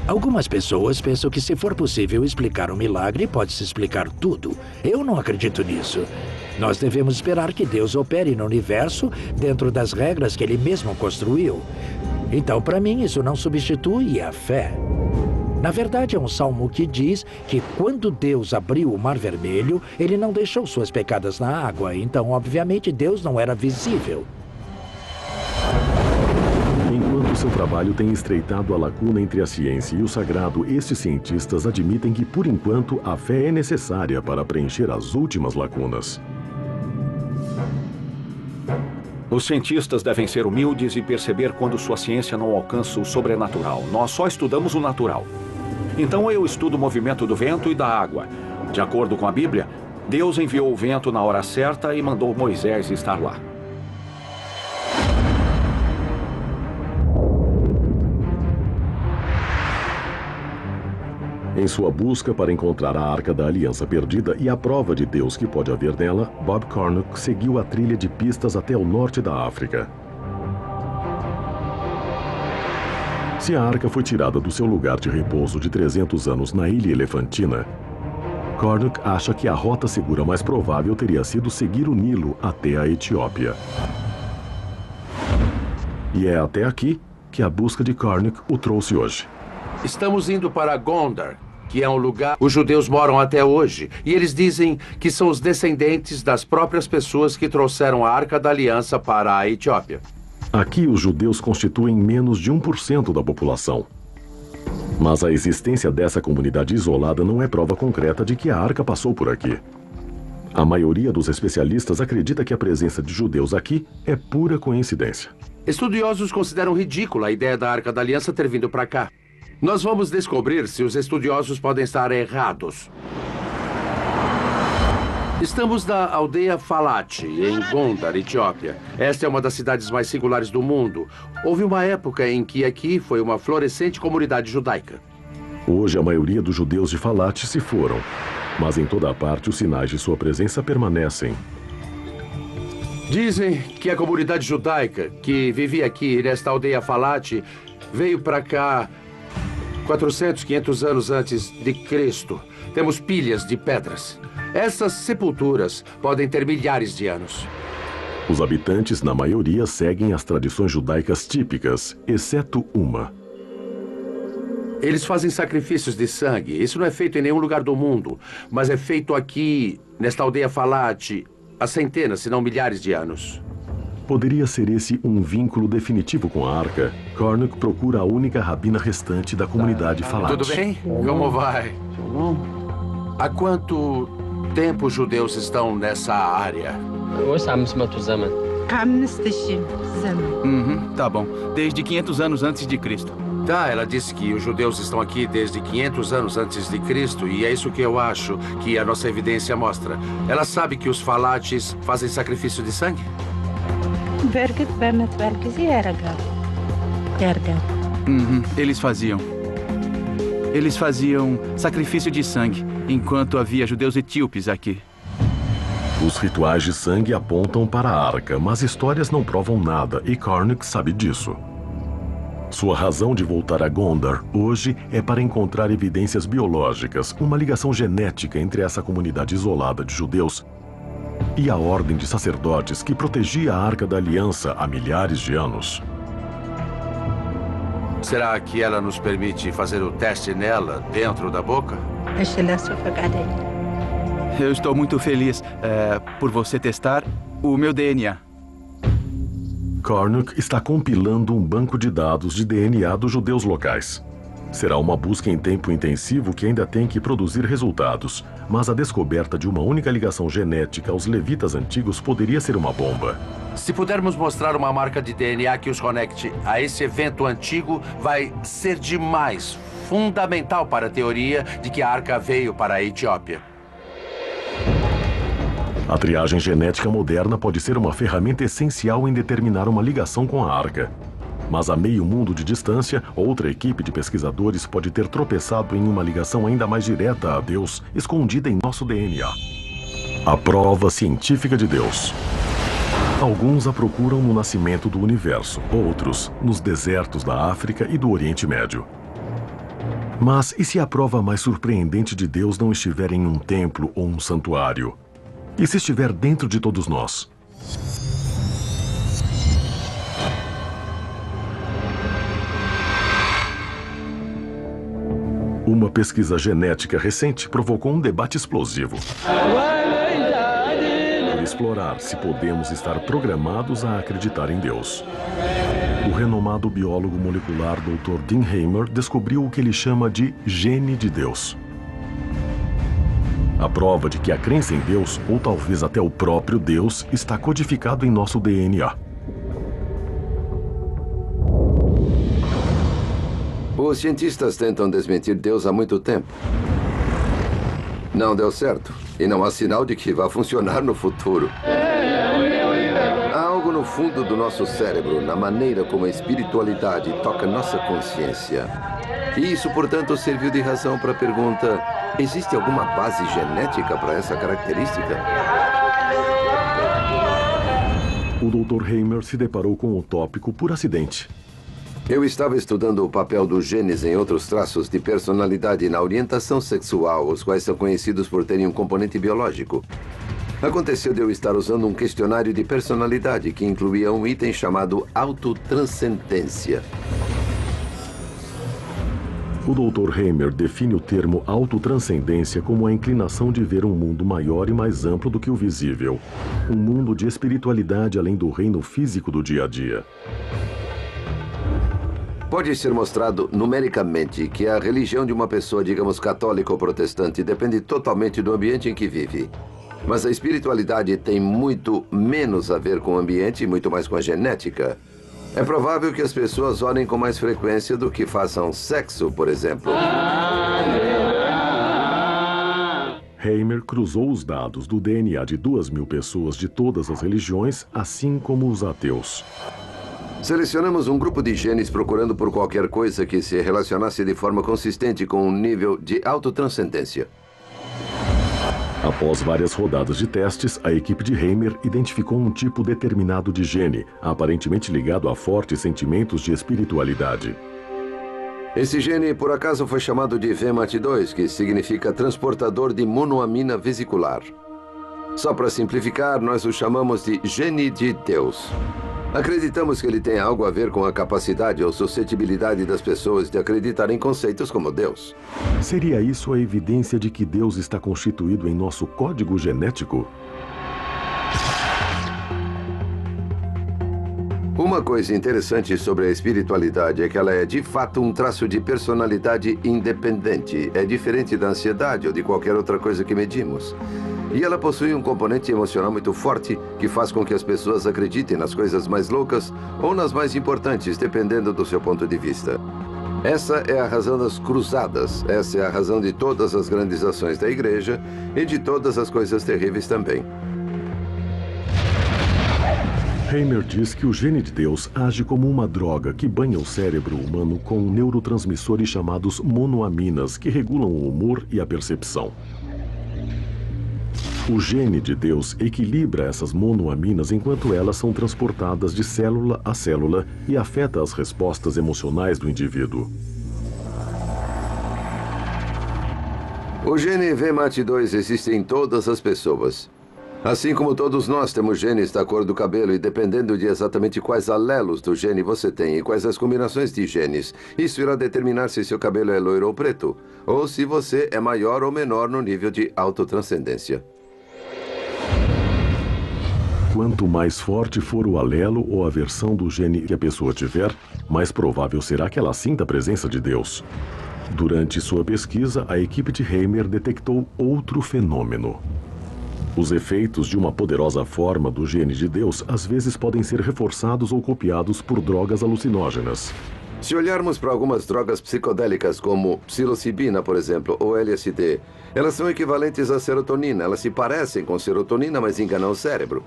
Algumas pessoas pensam que se for possível explicar um milagre, pode-se explicar tudo. Eu não acredito nisso. Nós devemos esperar que Deus opere no universo dentro das regras que Ele mesmo construiu. Então, para mim, isso não substitui a fé. Na verdade, é um salmo que diz que quando Deus abriu o Mar Vermelho, Ele não deixou suas pecadas na água. Então, obviamente, Deus não era visível. Enquanto seu trabalho tem estreitado a lacuna entre a ciência e o sagrado, estes cientistas admitem que, por enquanto, a fé é necessária para preencher as últimas lacunas. Os cientistas devem ser humildes e perceber quando sua ciência não alcança o sobrenatural. Nós só estudamos o natural. Então eu estudo o movimento do vento e da água. De acordo com a Bíblia, Deus enviou o vento na hora certa e mandou Moisés estar lá. Em sua busca para encontrar a Arca da Aliança perdida e a prova de Deus que pode haver nela, Bob Cornuck seguiu a trilha de pistas até o norte da África. Se a Arca foi tirada do seu lugar de repouso de 300 anos na Ilha Elefantina, Cornuck acha que a rota segura mais provável teria sido seguir o Nilo até a Etiópia. E é até aqui que a busca de Cornuck o trouxe hoje. Estamos indo para Gondar, que é um lugar os judeus moram até hoje. E eles dizem que são os descendentes das próprias pessoas que trouxeram a Arca da Aliança para a Etiópia. Aqui, os judeus constituem menos de 1% da população. Mas a existência dessa comunidade isolada não é prova concreta de que a Arca passou por aqui. A maioria dos especialistas acredita que a presença de judeus aqui é pura coincidência. Estudiosos consideram ridícula a ideia da Arca da Aliança ter vindo para cá. Nós vamos descobrir se os estudiosos podem estar errados. Estamos na aldeia Falate, em Gondar, Etiópia. Esta é uma das cidades mais singulares do mundo. Houve uma época em que aqui foi uma florescente comunidade judaica. Hoje, a maioria dos judeus de Falate se foram, mas em toda a parte os sinais de sua presença permanecem. Dizem que a comunidade judaica que vivia aqui nesta aldeia Falate veio para cá 400, 500 anos antes de Cristo. Temos pilhas de pedras. Essas sepulturas podem ter milhares de anos. Os habitantes, na maioria, seguem as tradições judaicas típicas, exceto uma. Eles fazem sacrifícios de sangue. Isso não é feito em nenhum lugar do mundo, mas é feito aqui, nesta aldeia Falate, há centenas, se não milhares de anos. Poderia ser esse um vínculo definitivo com a Arca? Cornuck procura a única rabina restante da comunidade Falate. Tudo bem? Como vai? Há quanto tempo os judeus estão nessa área? Tá bom. Desde 500 anos antes de Cristo. Tá, ela disse que os judeus estão aqui desde 500 anos antes de Cristo, e é isso que eu acho que a nossa evidência mostra. Ela sabe que os Falates fazem sacrifício de sangue? Eles faziam sacrifício de sangue, enquanto havia judeus etíopes aqui. Os rituais de sangue apontam para a arca, mas histórias não provam nada e Karnak sabe disso. Sua razão de voltar a Gondar hoje é para encontrar evidências biológicas, uma ligação genética entre essa comunidade isolada de judeus e a ordem de sacerdotes que protegia a Arca da Aliança há milhares de anos. Será que ela nos permite fazer o teste nela, dentro da boca? Eu estou muito feliz por você testar o meu DNA. Karnak está compilando um banco de dados de DNA dos judeus locais. Será uma busca em tempo intensivo que ainda tem que produzir resultados, mas a descoberta de uma única ligação genética aos levitas antigos poderia ser uma bomba. Se pudermos mostrar uma marca de DNA que os conecte a esse evento antigo, vai ser demais, fundamental para a teoria de que a arca veio para a Etiópia. A triagem genética moderna pode ser uma ferramenta essencial em determinar uma ligação com a arca. Mas a meio mundo de distância, outra equipe de pesquisadores pode ter tropeçado em uma ligação ainda mais direta a Deus, escondida em nosso DNA. A prova científica de Deus. Alguns a procuram no nascimento do universo, outros nos desertos da África e do Oriente Médio. Mas e se a prova mais surpreendente de Deus não estiver em um templo ou um santuário? E se estiver dentro de todos nós? Uma pesquisa genética recente provocou um debate explosivo. Por explorar se podemos estar programados a acreditar em Deus. O renomado biólogo molecular Dr. Dean Hamer descobriu o que ele chama de gene de Deus. A prova de que a crença em Deus, ou talvez até o próprio Deus, está codificado em nosso DNA. Os cientistas tentam desmentir Deus há muito tempo. Não deu certo, e não há sinal de que vá funcionar no futuro. Há algo no fundo do nosso cérebro, na maneira como a espiritualidade toca nossa consciência. E isso, portanto, serviu de razão para a pergunta: existe alguma base genética para essa característica? O Dr. Hamer se deparou com o tópico por acidente. Eu estava estudando o papel dos genes em outros traços de personalidade na orientação sexual, os quais são conhecidos por terem um componente biológico. Aconteceu de eu estar usando um questionário de personalidade que incluía um item chamado autotranscendência. O Dr. Hamer define o termo autotranscendência como a inclinação de ver um mundo maior e mais amplo do que o visível. Um mundo de espiritualidade além do reino físico do dia a dia. Pode ser mostrado numericamente que a religião de uma pessoa, digamos católica ou protestante, depende totalmente do ambiente em que vive. Mas a espiritualidade tem muito menos a ver com o ambiente e muito mais com a genética. É provável que as pessoas orem com mais frequência do que façam sexo, por exemplo. Hamer cruzou os dados do DNA de 2.000 pessoas de todas as religiões, assim como os ateus. Selecionamos um grupo de genes procurando por qualquer coisa que se relacionasse de forma consistente com um nível de autotranscendência. Após várias rodadas de testes, a equipe de Hamer identificou um tipo determinado de gene, aparentemente ligado a fortes sentimentos de espiritualidade. Esse gene, por acaso, foi chamado de VMAT2, que significa transportador de monoamina vesicular. Só para simplificar, nós o chamamos de gene de Deus. Acreditamos que ele tem algo a ver com a capacidade ou suscetibilidade das pessoas de acreditar em conceitos como Deus. Seria isso a evidência de que Deus está constituído em nosso código genético? Uma coisa interessante sobre a espiritualidade é que ela é, de fato, um traço de personalidade independente. É diferente da ansiedade ou de qualquer outra coisa que medimos. E ela possui um componente emocional muito forte que faz com que as pessoas acreditem nas coisas mais loucas ou nas mais importantes, dependendo do seu ponto de vista. Essa é a razão das cruzadas. Essa é a razão de todas as grandes ações da igreja e de todas as coisas terríveis também. Hamer diz que o gene de Deus age como uma droga que banha o cérebro humano com neurotransmissores chamados monoaminas, que regulam o humor e a percepção. O gene de Deus equilibra essas monoaminas enquanto elas são transportadas de célula a célula e afeta as respostas emocionais do indivíduo. O gene VMAT2 existe em todas as pessoas. Assim como todos nós temos genes da cor do cabelo e dependendo de exatamente quais alelos do gene você tem e quais as combinações de genes, isso irá determinar se seu cabelo é loiro ou preto, ou se você é maior ou menor no nível de autotranscendência. Quanto mais forte for o alelo ou a versão do gene que a pessoa tiver, mais provável será que ela sinta a presença de Deus. Durante sua pesquisa, a equipe de Hamer detectou outro fenômeno. Os efeitos de uma poderosa forma do gene de Deus às vezes podem ser reforçados ou copiados por drogas alucinógenas. Se olharmos para algumas drogas psicodélicas como psilocibina, por exemplo, ou LSD, elas são equivalentes à serotonina. Elas se parecem com serotonina, mas enganam o cérebro.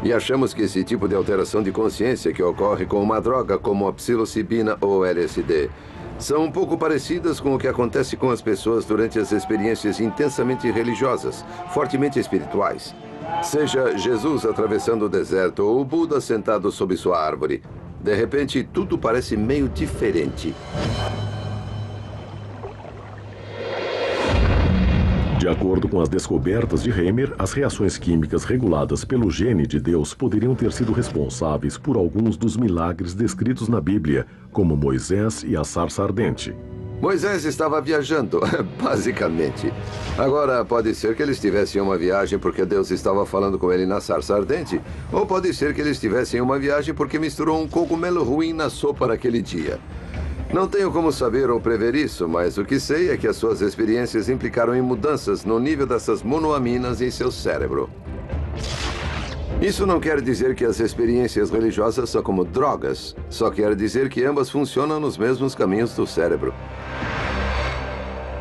E achamos que esse tipo de alteração de consciência que ocorre com uma droga como a psilocibina ou LSD são um pouco parecidas com o que acontece com as pessoas durante as experiências intensamente religiosas, fortemente espirituais. Seja Jesus atravessando o deserto ou o Buda sentado sob sua árvore. De repente, tudo parece meio diferente. De acordo com as descobertas de Hamer, as reações químicas reguladas pelo gene de Deus poderiam ter sido responsáveis por alguns dos milagres descritos na Bíblia, como Moisés e a sarça ardente. Moisés estava viajando, basicamente. Agora, pode ser que ele estivesse em uma viagem porque Deus estava falando com ele na sarça ardente, ou pode ser que ele estivesse em uma viagem porque misturou um cogumelo ruim na sopa naquele dia. Não tenho como saber ou prever isso, mas o que sei é que as suas experiências implicaram em mudanças no nível dessas monoaminas em seu cérebro. Isso não quer dizer que as experiências religiosas são como drogas, só quer dizer que ambas funcionam nos mesmos caminhos do cérebro.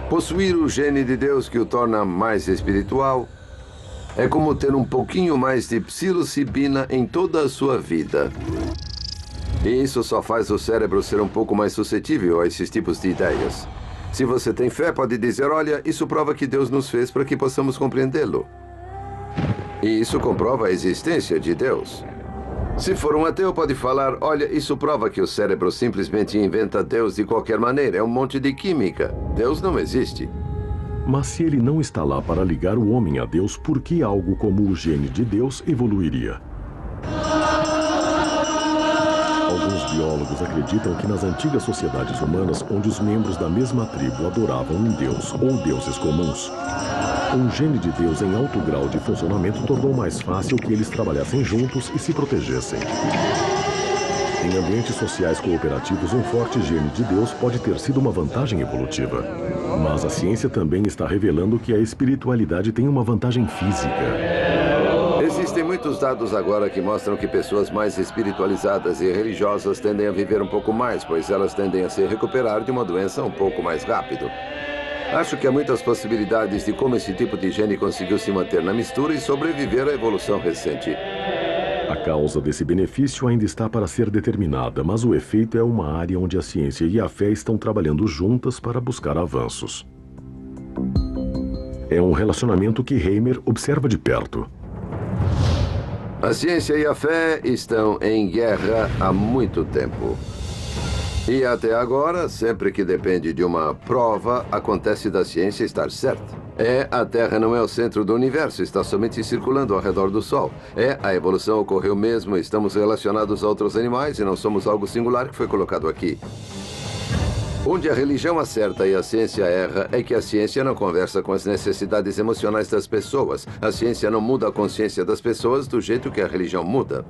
Possuir o gene de Deus que o torna mais espiritual é como ter um pouquinho mais de psilocibina em toda a sua vida. E isso só faz o cérebro ser um pouco mais suscetível a esses tipos de ideias. Se você tem fé, pode dizer, olha, isso prova que Deus nos fez para que possamos compreendê-lo. E isso comprova a existência de Deus. Se for um ateu, pode falar, olha, isso prova que o cérebro simplesmente inventa Deus de qualquer maneira. É um monte de química. Deus não existe. Mas se ele não está lá para ligar o homem a Deus, por que algo como o gene de Deus evoluiria? Alguns biólogos acreditam que nas antigas sociedades humanas, onde os membros da mesma tribo adoravam um deus ou deuses comuns, um gene de Deus em alto grau de funcionamento tornou mais fácil que eles trabalhassem juntos e se protegessem. Em ambientes sociais cooperativos, um forte gene de Deus pode ter sido uma vantagem evolutiva. Mas a ciência também está revelando que a espiritualidade tem uma vantagem física. Existem muitos dados agora que mostram que pessoas mais espiritualizadas e religiosas tendem a viver um pouco mais, pois elas tendem a se recuperar de uma doença um pouco mais rápido. Acho que há muitas possibilidades de como esse tipo de gene conseguiu se manter na mistura e sobreviver à evolução recente. A causa desse benefício ainda está para ser determinada, mas o efeito é uma área onde a ciência e a fé estão trabalhando juntas para buscar avanços. É um relacionamento que Hamer observa de perto. A ciência e a fé estão em guerra há muito tempo. E até agora, sempre que depende de uma prova, acontece da ciência estar certa. A Terra não é o centro do universo, está somente circulando ao redor do Sol. A evolução ocorreu mesmo, estamos relacionados a outros animais e não somos algo singular que foi colocado aqui. Onde a religião acerta e a ciência erra é que a ciência não conversa com as necessidades emocionais das pessoas. A ciência não muda a consciência das pessoas do jeito que a religião muda.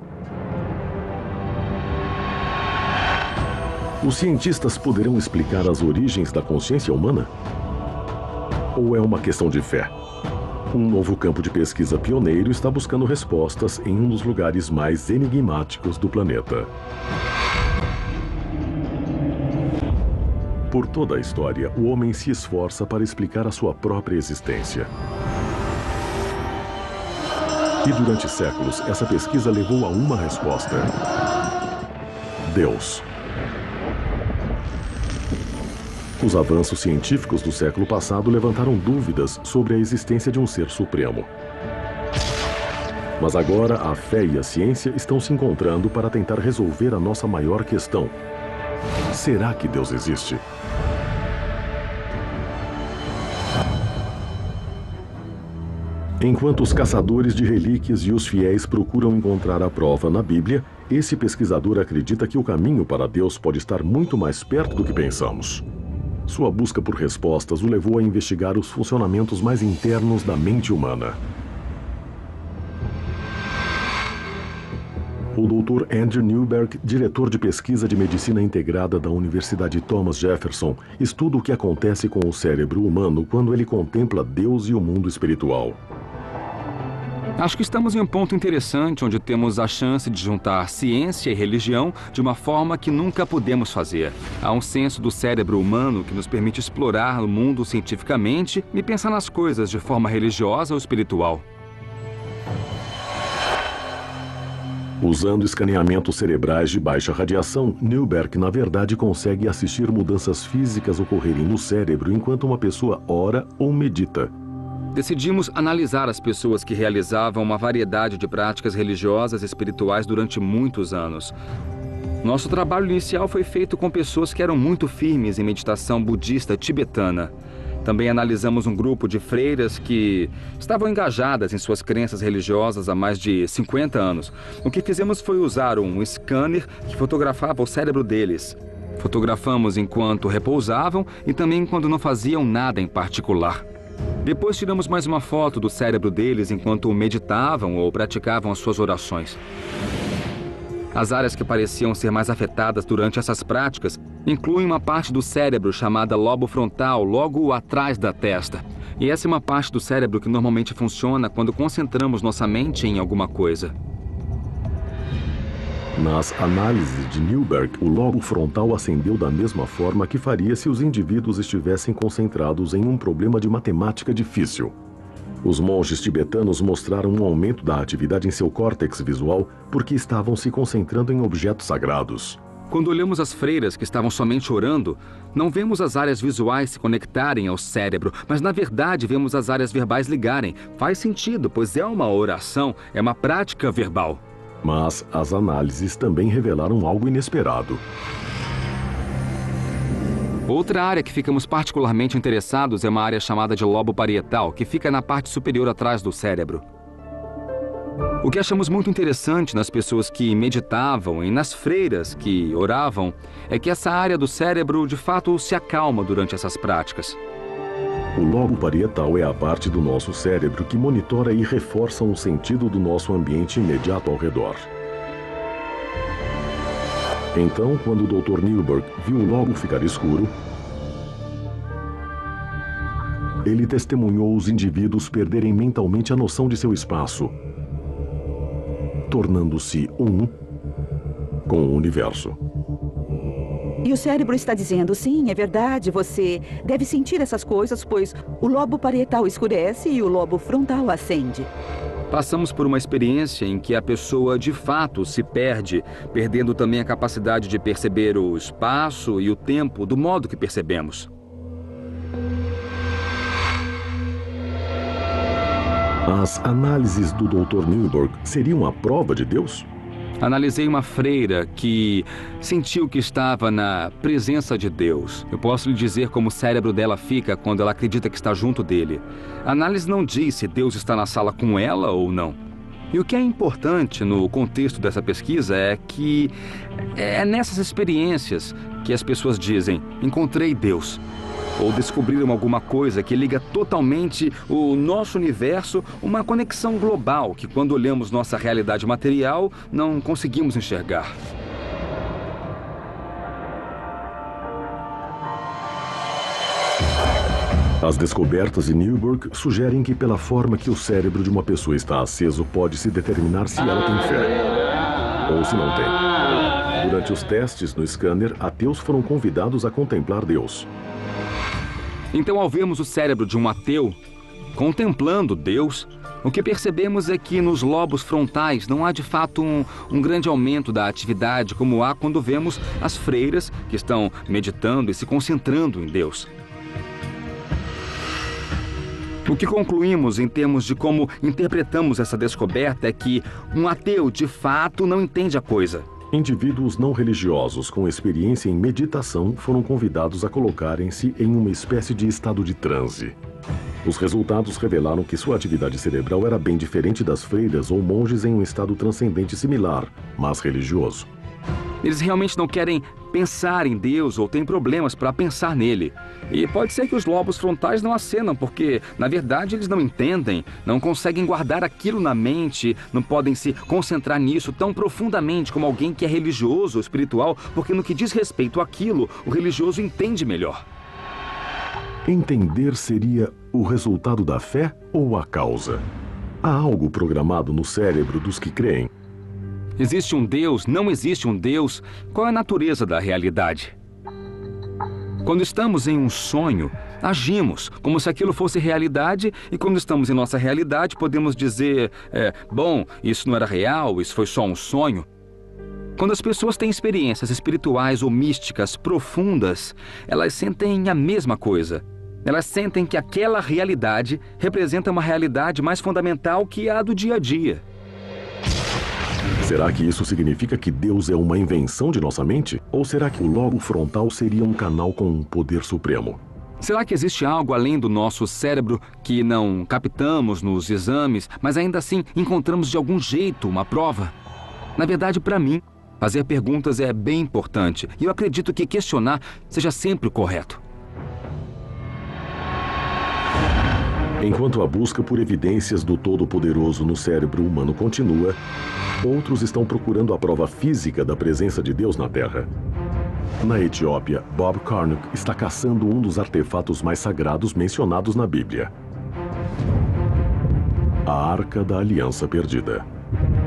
Os cientistas poderão explicar as origens da consciência humana? Ou é uma questão de fé? Um novo campo de pesquisa pioneiro está buscando respostas em um dos lugares mais enigmáticos do planeta. Por toda a história, o homem se esforça para explicar a sua própria existência. E durante séculos, essa pesquisa levou a uma resposta: Deus. Os avanços científicos do século passado levantaram dúvidas sobre a existência de um ser supremo. Mas agora a fé e a ciência estão se encontrando para tentar resolver a nossa maior questão. Será que Deus existe? Enquanto os caçadores de relíquias e os fiéis procuram encontrar a prova na Bíblia, esse pesquisador acredita que o caminho para Deus pode estar muito mais perto do que pensamos. Sua busca por respostas o levou a investigar os funcionamentos mais internos da mente humana. O Dr. Andrew Newberg, diretor de pesquisa de medicina integrada da Universidade Thomas Jefferson, estuda o que acontece com o cérebro humano quando ele contempla Deus e o mundo espiritual. Acho que estamos em um ponto interessante onde temos a chance de juntar ciência e religião de uma forma que nunca pudemos fazer. Há um senso do cérebro humano que nos permite explorar o mundo cientificamente e pensar nas coisas de forma religiosa ou espiritual. Usando escaneamentos cerebrais de baixa radiação, Newberg, na verdade, consegue assistir mudanças físicas ocorrerem no cérebro enquanto uma pessoa ora ou medita. Decidimos analisar as pessoas que realizavam uma variedade de práticas religiosas e espirituais durante muitos anos. Nosso trabalho inicial foi feito com pessoas que eram muito firmes em meditação budista tibetana. Também analisamos um grupo de freiras que estavam engajadas em suas crenças religiosas há mais de 50 anos. O que fizemos foi usar um scanner que fotografava o cérebro deles. Fotografamos enquanto repousavam e também quando não faziam nada em particular. Depois tiramos mais uma foto do cérebro deles enquanto meditavam ou praticavam as suas orações. As áreas que pareciam ser mais afetadas durante essas práticas incluem uma parte do cérebro chamada lobo frontal, logo atrás da testa. E essa é uma parte do cérebro que normalmente funciona quando concentramos nossa mente em alguma coisa. Nas análises de Newberg, o lobo frontal acendeu da mesma forma que faria se os indivíduos estivessem concentrados em um problema de matemática difícil. Os monges tibetanos mostraram um aumento da atividade em seu córtex visual porque estavam se concentrando em objetos sagrados. Quando olhamos as freiras que estavam somente orando, não vemos as áreas visuais se conectarem ao cérebro, mas na verdade vemos as áreas verbais ligarem. Faz sentido, pois é uma oração, é uma prática verbal. Mas as análises também revelaram algo inesperado. Outra área que ficamos particularmente interessados é uma área chamada de lobo parietal, que fica na parte superior atrás do cérebro. O que achamos muito interessante nas pessoas que meditavam e nas freiras que oravam é que essa área do cérebro de fato se acalma durante essas práticas. O lobo parietal é a parte do nosso cérebro que monitora e reforça o sentido do nosso ambiente imediato ao redor. Então, quando o Dr. Newberg viu o lobo ficar escuro, ele testemunhou os indivíduos perderem mentalmente a noção de seu espaço, tornando-se um com o universo. E o cérebro está dizendo, sim, é verdade, você deve sentir essas coisas, pois o lobo parietal escurece e o lobo frontal acende. Passamos por uma experiência em que a pessoa de fato se perde, perdendo também a capacidade de perceber o espaço e o tempo do modo que percebemos. As análises do Dr. Newberg seriam a prova de Deus? Analisei uma freira que sentiu que estava na presença de Deus. Eu posso lhe dizer como o cérebro dela fica quando ela acredita que está junto dele. A análise não diz se Deus está na sala com ela ou não. E o que é importante no contexto dessa pesquisa é que é nessas experiências que as pessoas dizem, encontrei Deus. Ou descobriram alguma coisa que liga totalmente o nosso universo, uma conexão global que, quando olhamos nossa realidade material, não conseguimos enxergar. As descobertas de Newberg sugerem que, pela forma que o cérebro de uma pessoa está aceso, pode-se determinar se ela tem fé ou se não tem. Durante os testes no scanner, ateus foram convidados a contemplar Deus. Então, ao vermos o cérebro de um ateu contemplando Deus, o que percebemos é que nos lobos frontais não há de fato um grande aumento da atividade como há quando vemos as freiras que estão meditando e se concentrando em Deus. O que concluímos em termos de como interpretamos essa descoberta é que um ateu, de fato, não entende a coisa. Indivíduos não religiosos com experiência em meditação foram convidados a colocarem-se em uma espécie de estado de transe. Os resultados revelaram que sua atividade cerebral era bem diferente das freiras ou monges em um estado transcendente similar, mas religioso. Eles realmente não querem pensar em Deus ou têm problemas para pensar nele. E pode ser que os lobos frontais não acenam porque, na verdade, eles não entendem, não conseguem guardar aquilo na mente, não podem se concentrar nisso tão profundamente como alguém que é religioso ou espiritual, porque no que diz respeito àquilo, o religioso entende melhor. Entender seria o resultado da fé ou a causa? Há algo programado no cérebro dos que creem? Existe um Deus? Não existe um Deus? Qual é a natureza da realidade? Quando estamos em um sonho, agimos como se aquilo fosse realidade, e quando estamos em nossa realidade, podemos dizer, bom, isso não era real, isso foi só um sonho. Quando as pessoas têm experiências espirituais ou místicas profundas, elas sentem a mesma coisa. Elas sentem que aquela realidade representa uma realidade mais fundamental que a do dia a dia. Será que isso significa que Deus é uma invenção de nossa mente? Ou será que o lobo frontal seria um canal com um poder supremo? Será que existe algo além do nosso cérebro que não captamos nos exames, mas ainda assim encontramos de algum jeito uma prova? Na verdade, para mim, fazer perguntas é bem importante. E eu acredito que questionar seja sempre o correto. Enquanto a busca por evidências do Todo-Poderoso no cérebro humano continua, outros estão procurando a prova física da presença de Deus na Terra. Na Etiópia, Bob Carnock está caçando um dos artefatos mais sagrados mencionados na Bíblia: a Arca da Aliança Perdida.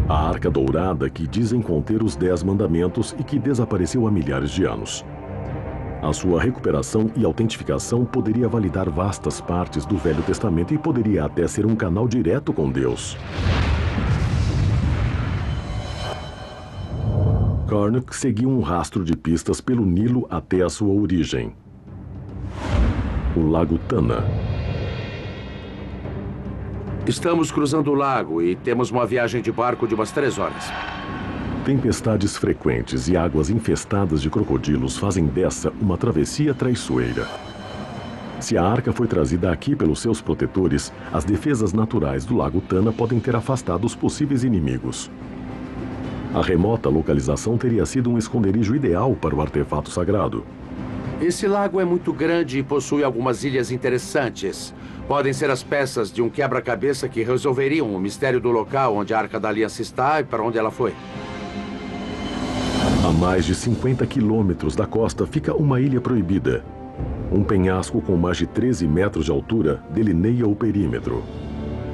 A Arca Dourada que dizem conter os 10 mandamentos e que desapareceu há milhares de anos. A sua recuperação e autentificação poderia validar vastas partes do Velho Testamento e poderia até ser um canal direto com Deus. Carnock seguiu um rastro de pistas pelo Nilo até a sua origem, o Lago Tana. Estamos cruzando o lago e temos uma viagem de barco de umas 3 horas. Tempestades frequentes e águas infestadas de crocodilos fazem dessa uma travessia traiçoeira. Se a arca foi trazida aqui pelos seus protetores, as defesas naturais do Lago Tana podem ter afastado os possíveis inimigos. A remota localização teria sido um esconderijo ideal para o artefato sagrado. Esse lago é muito grande e possui algumas ilhas interessantes. Podem ser as peças de um quebra-cabeça que resolveriam o mistério do local onde a Arca da Aliança está e para onde ela foi. A mais de 50 quilômetros da costa fica uma ilha proibida. Um penhasco com mais de 13 metros de altura delineia o perímetro.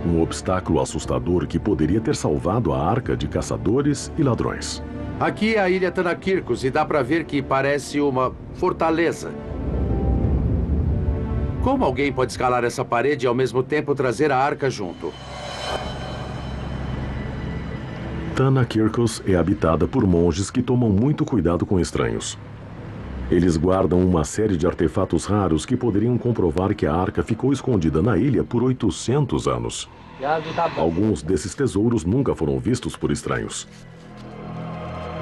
Um obstáculo assustador que poderia ter salvado a arca de caçadores e ladrões. Aqui é a ilha Tanakirkos e dá para ver que parece uma fortaleza. Como alguém pode escalar essa parede e ao mesmo tempo trazer a arca junto? Tanakirkos é habitada por monges que tomam muito cuidado com estranhos. Eles guardam uma série de artefatos raros que poderiam comprovar que a arca ficou escondida na ilha por 800 anos. Alguns desses tesouros nunca foram vistos por estranhos.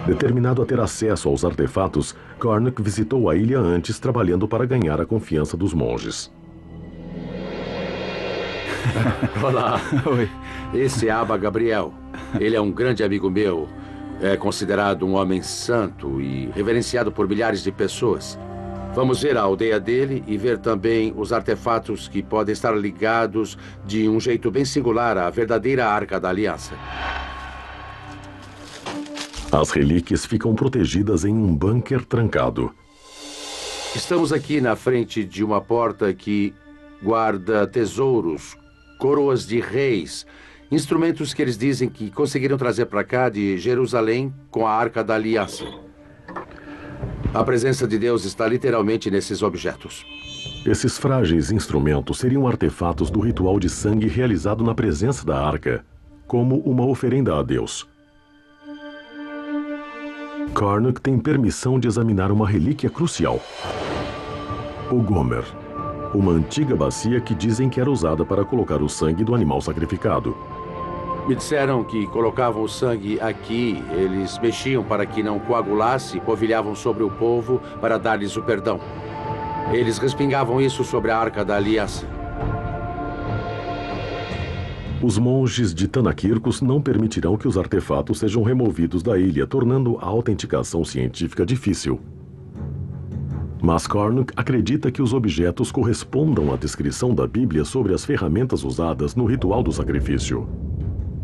Determinado a ter acesso aos artefatos, Carnock visitou a ilha antes, trabalhando para ganhar a confiança dos monges. Olá. Oi. Esse é Abba Gabriel. Ele é um grande amigo meu. É considerado um homem santo e reverenciado por milhares de pessoas. Vamos ver a aldeia dele e ver também os artefatos que podem estar ligados de um jeito bem singular à verdadeira Arca da Aliança. As relíquias ficam protegidas em um bunker trancado. Estamos aqui na frente de uma porta que guarda tesouros, coroas de reis, instrumentos que eles dizem que conseguiram trazer para cá de Jerusalém com a Arca da Aliança. A presença de Deus está literalmente nesses objetos. Esses frágeis instrumentos seriam artefatos do ritual de sangue realizado na presença da arca, como uma oferenda a Deus. Carnock tem permissão de examinar uma relíquia crucial: o Gomer, uma antiga bacia que dizem que era usada para colocar o sangue do animal sacrificado. Me disseram que colocavam o sangue aqui, eles mexiam para que não coagulasse, polvilhavam sobre o povo para dar-lhes o perdão. Eles respingavam isso sobre a Arca da Aliança. Os monges de Tanakirkos não permitirão que os artefatos sejam removidos da ilha, tornando a autenticação científica difícil. Mas Karnak acredita que os objetos correspondam à descrição da Bíblia sobre as ferramentas usadas no ritual do sacrifício.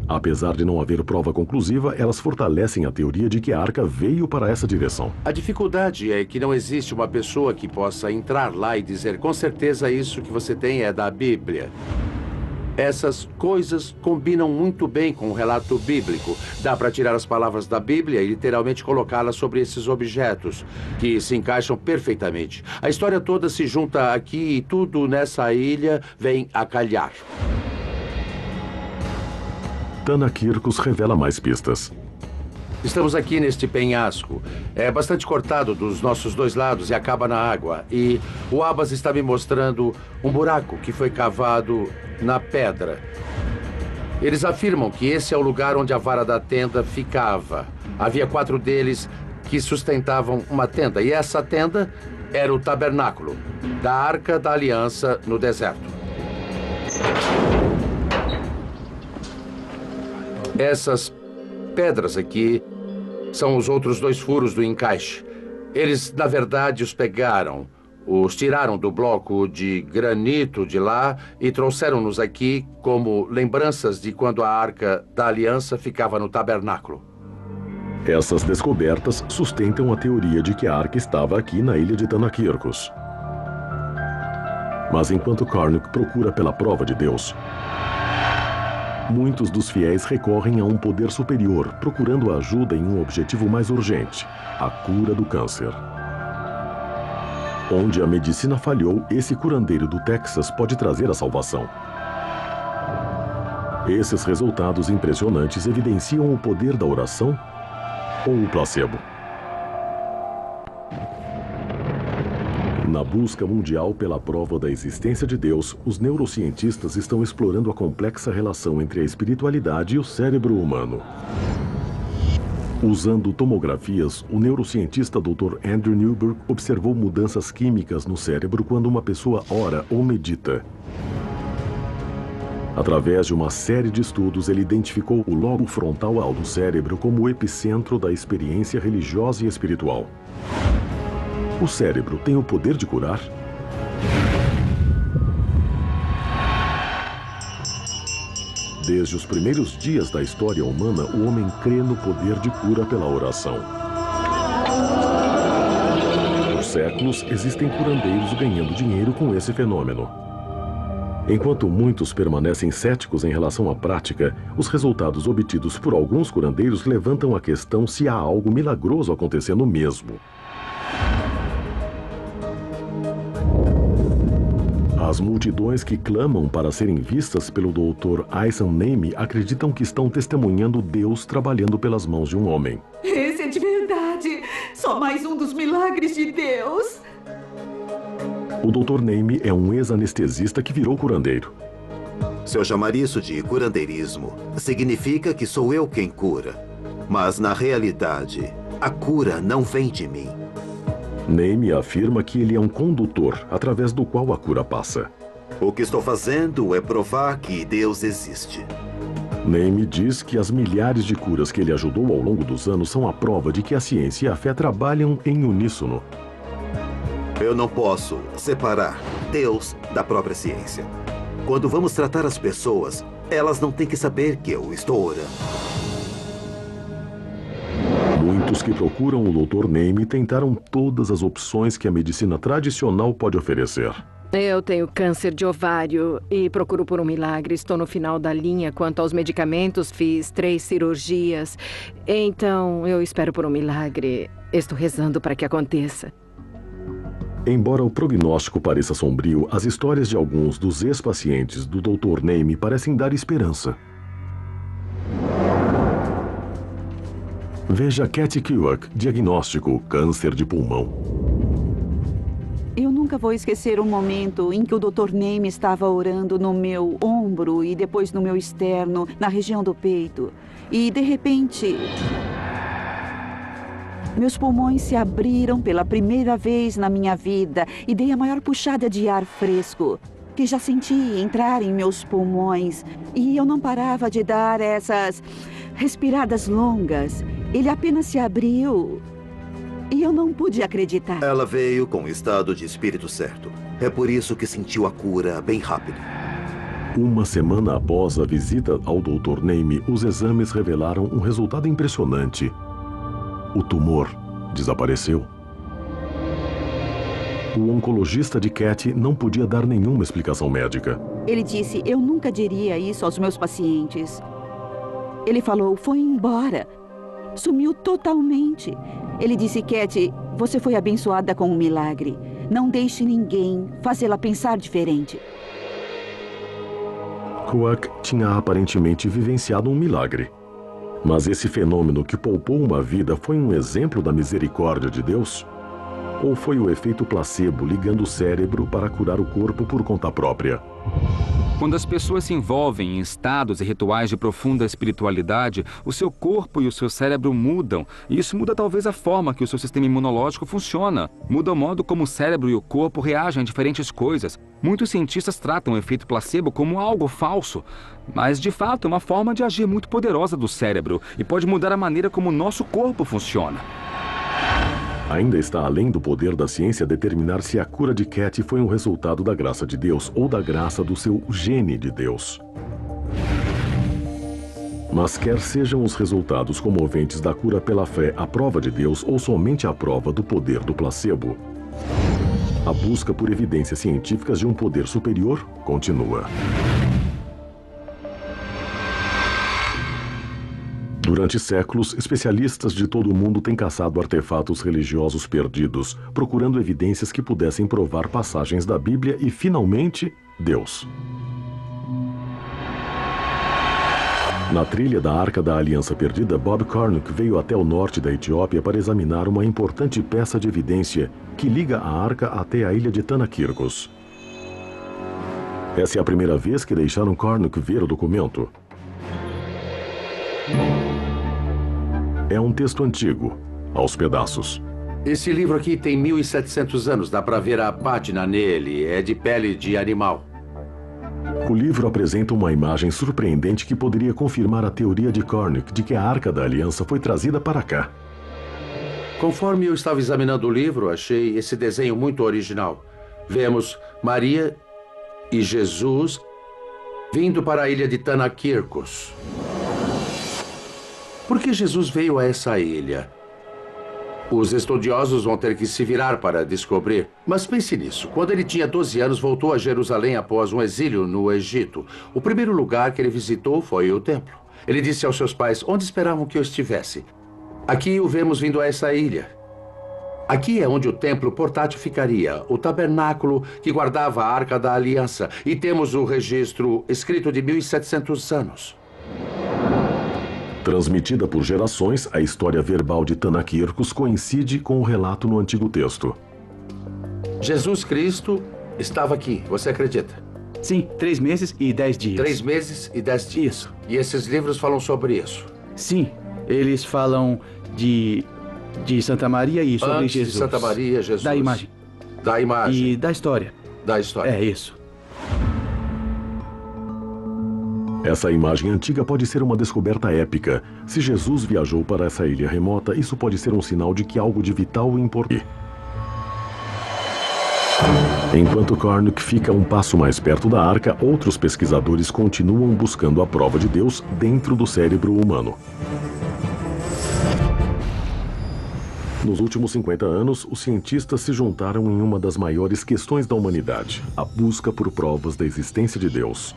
Apesar de não haver prova conclusiva, elas fortalecem a teoria de que a arca veio para essa direção. A dificuldade é que não existe uma pessoa que possa entrar lá e dizer com certeza isso que você tem é da Bíblia. Essas coisas combinam muito bem com o relato bíblico. Dá para tirar as palavras da Bíblia e literalmente colocá-las sobre esses objetos, que se encaixam perfeitamente. A história toda se junta aqui e tudo nessa ilha vem a calhar. Tanakirkos revela mais pistas. Estamos aqui neste penhasco. É bastante cortado dos nossos dois lados e acaba na água. E o Abbas está me mostrando um buraco que foi cavado na pedra. Eles afirmam que esse é o lugar onde a vara da tenda ficava. Havia 4 deles que sustentavam uma tenda. E essa tenda era o tabernáculo da Arca da Aliança no deserto. Essas pedras aqui são os outros 2 furos do encaixe. Eles, na verdade, os pegaram, os tiraram do bloco de granito de lá e trouxeram-nos aqui como lembranças de quando a Arca da Aliança ficava no tabernáculo. Essas descobertas sustentam a teoria de que a arca estava aqui na ilha de Tanakirkos. Mas enquanto Karnak procura pela prova de Deus, muitos dos fiéis recorrem a um poder superior, procurando ajuda em um objetivo mais urgente: a cura do câncer. Onde a medicina falhou, esse curandeiro do Texas pode trazer a salvação. Esses resultados impressionantes evidenciam o poder da oração ou o placebo. Na busca mundial pela prova da existência de Deus, os neurocientistas estão explorando a complexa relação entre a espiritualidade e o cérebro humano. Usando tomografias, o neurocientista Dr. Andrew Newberg observou mudanças químicas no cérebro quando uma pessoa ora ou medita. Através de uma série de estudos, ele identificou o lobo frontal do cérebro como o epicentro da experiência religiosa e espiritual. O cérebro tem o poder de curar? Desde os primeiros dias da história humana, o homem crê no poder de cura pela oração. Por séculos, existem curandeiros ganhando dinheiro com esse fenômeno. Enquanto muitos permanecem céticos em relação à prática, os resultados obtidos por alguns curandeiros levantam a questão se há algo milagroso acontecendo mesmo. As multidões que clamam para serem vistas pelo Dr. Aysan Naimi acreditam que estão testemunhando Deus trabalhando pelas mãos de um homem. Esse é de verdade! Só mais um dos milagres de Deus! O Dr. Naimi é um ex-anestesista que virou curandeiro. Se eu chamar isso de curandeirismo, significa que sou eu quem cura. Mas, na realidade, a cura não vem de mim. Naimi afirma que ele é um condutor através do qual a cura passa. O que estou fazendo é provar que Deus existe. Naimi diz que as milhares de curas que ele ajudou ao longo dos anos são a prova de que a ciência e a fé trabalham em uníssono. Eu não posso separar Deus da própria ciência. Quando vamos tratar as pessoas, elas não têm que saber que eu estou orando. Muitos que procuram o Dr. Naimi tentaram todas as opções que a medicina tradicional pode oferecer. Eu tenho câncer de ovário e procuro por um milagre. Estou no final da linha quanto aos medicamentos, fiz 3 cirurgias. Então, eu espero por um milagre. Estou rezando para que aconteça. Embora o prognóstico pareça sombrio, as histórias de alguns dos ex-pacientes do Dr. Naimi parecem dar esperança. Veja Kathy Kerouac, diagnóstico câncer de pulmão. Eu nunca nunca vou esquecer o momento em que o Dr. Name estava orando no meu ombro e depois no meu externo, na região do peito. E, de repente, meus pulmões se abriram pela primeira vez na minha vida e dei a maior puxada de ar fresco que já senti entrar em meus pulmões. E eu não parava de dar essas respiradas longas. Ele apenas se abriu e eu não pude acreditar. Ela veio com o estado de espírito certo. É por isso que sentiu a cura bem rápido. Uma semana após a visita ao Dr. Name, os exames revelaram um resultado impressionante. O tumor desapareceu. O oncologista de Cat não podia dar nenhuma explicação médica. Ele disse, eu nunca diria isso aos meus pacientes. Ele falou, foi embora. Sumiu totalmente. Ele disse, Cat, você foi abençoada com um milagre. Não deixe ninguém fazê-la pensar diferente. Kwok tinha aparentemente vivenciado um milagre. Mas esse fenômeno que poupou uma vida foi um exemplo da misericórdia de Deus? Ou foi o efeito placebo ligando o cérebro para curar o corpo por conta própria? Quando as pessoas se envolvem em estados e rituais de profunda espiritualidade, o seu corpo e o seu cérebro mudam. E isso muda talvez a forma que o seu sistema imunológico funciona. Muda o modo como o cérebro e o corpo reagem a diferentes coisas. Muitos cientistas tratam o efeito placebo como algo falso. Mas, de fato, é uma forma de agir muito poderosa do cérebro e pode mudar a maneira como o nosso corpo funciona. Ainda está além do poder da ciência determinar se a cura de Cat foi um resultado da graça de Deus ou da graça do seu gene de Deus. Mas quer sejam os resultados comoventes da cura pela fé a prova de Deus ou somente a prova do poder do placebo, a busca por evidências científicas de um poder superior continua. Durante séculos, especialistas de todo o mundo têm caçado artefatos religiosos perdidos, procurando evidências que pudessem provar passagens da Bíblia e, finalmente, Deus. Na trilha da Arca da Aliança Perdida, Bob Cornuck veio até o norte da Etiópia para examinar uma importante peça de evidência que liga a arca até a ilha de Tanakirkos. Essa é a primeira vez que deixaram Cornuck ver o documento. É um texto antigo, aos pedaços. Esse livro aqui tem 1.700 anos, dá para ver a pátina nele, é de pele de animal. O livro apresenta uma imagem surpreendente que poderia confirmar a teoria de Cornuck de que a Arca da Aliança foi trazida para cá. Conforme eu estava examinando o livro, achei esse desenho muito original. Vemos Maria e Jesus vindo para a ilha de Tanakirkos. Por que Jesus veio a essa ilha? Os estudiosos vão ter que se virar para descobrir. Mas pense nisso. Quando ele tinha 12 anos, voltou a Jerusalém após um exílio no Egito. O primeiro lugar que ele visitou foi o templo. Ele disse aos seus pais onde esperavam que eu estivesse. Aqui o vemos vindo a essa ilha. Aqui é onde o templo portátil ficaria, o tabernáculo que guardava a Arca da Aliança. E temos o registro escrito de 1.700 anos. Transmitida por gerações, a história verbal de Tanakirkos coincide com o relato no Antigo Texto. Jesus Cristo estava aqui, você acredita? Sim, 3 meses e 10 dias. 3 meses e 10 dias. Isso. E esses livros falam sobre isso? Sim, eles falam de Santa Maria e sobre Antes Jesus. De Santa Maria, Jesus. Da imagem. Da imagem. E da história. Da história. É isso. Essa imagem antiga pode ser uma descoberta épica. Se Jesus viajou para essa ilha remota, isso pode ser um sinal de que algo de vital e importante. Enquanto Cornuck fica um passo mais perto da arca, outros pesquisadores continuam buscando a prova de Deus dentro do cérebro humano. Nos últimos 50 anos, os cientistas se juntaram em uma das maiores questões da humanidade, a busca por provas da existência de Deus.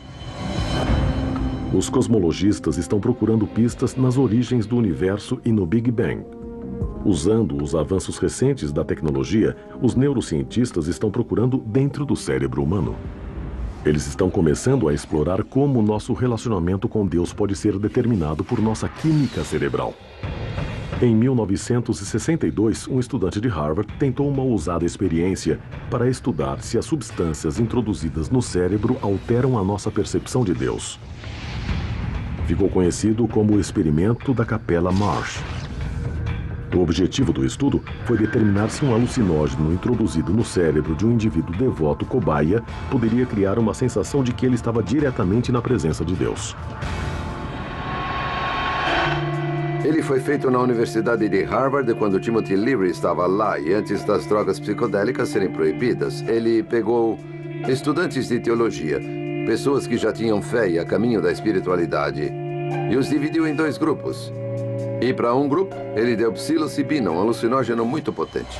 Os cosmologistas estão procurando pistas nas origens do universo e no Big Bang. Usando os avanços recentes da tecnologia, os neurocientistas estão procurando dentro do cérebro humano. Eles estão começando a explorar como nosso relacionamento com Deus pode ser determinado por nossa química cerebral. Em 1962, um estudante de Harvard tentou uma ousada experiência para estudar se as substâncias introduzidas no cérebro alteram a nossa percepção de Deus. Ficou conhecido como o experimento da Capela Marsh. O objetivo do estudo foi determinar se um alucinógeno introduzido no cérebro de um indivíduo devoto cobaia poderia criar uma sensação de que ele estava diretamente na presença de Deus. Ele foi feito na Universidade de Harvard quando Timothy Leary estava lá e antes das drogas psicodélicas serem proibidas. Ele pegou estudantes de teologia, pessoas que já tinham fé e a caminho da espiritualidade, e os dividiu em 2 grupos. E para um grupo, ele deu psilocibina, um alucinógeno muito potente.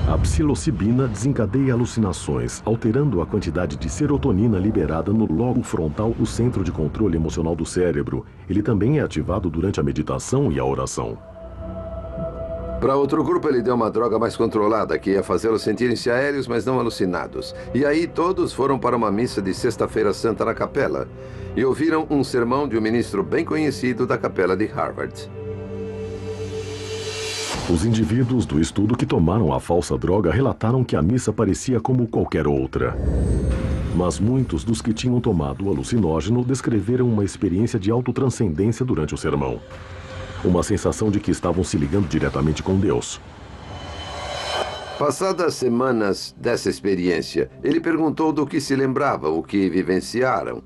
A psilocibina desencadeia alucinações, alterando a quantidade de serotonina liberada no lobo frontal, o centro de controle emocional do cérebro. Ele também é ativado durante a meditação e a oração. Para outro grupo, ele deu uma droga mais controlada, que ia fazê-los sentirem-se aéreos, mas não alucinados. E aí todos foram para uma missa de Sexta-feira Santa na capela e ouviram um sermão de um ministro bem conhecido da capela de Harvard. Os indivíduos do estudo que tomaram a falsa droga relataram que a missa parecia como qualquer outra. Mas muitos dos que tinham tomado o alucinógeno descreveram uma experiência de autotranscendência durante o sermão. Uma sensação de que estavam se ligando diretamente com Deus. Passadas semanas dessa experiência, ele perguntou do que se lembravam, o que vivenciaram.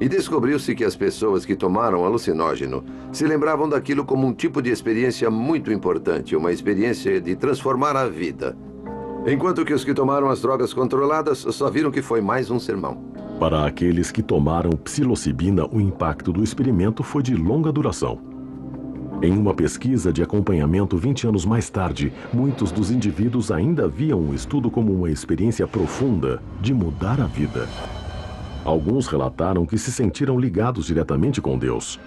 E descobriu-se que as pessoas que tomaram alucinógeno se lembravam daquilo como um tipo de experiência muito importante, uma experiência de transformar a vida. Enquanto que os que tomaram as drogas controladas só viram que foi mais um sermão. Para aqueles que tomaram psilocibina, o impacto do experimento foi de longa duração. Em uma pesquisa de acompanhamento 20 anos mais tarde, muitos dos indivíduos ainda viam o estudo como uma experiência profunda de mudar a vida. Alguns relataram que se sentiram ligados diretamente com Deus.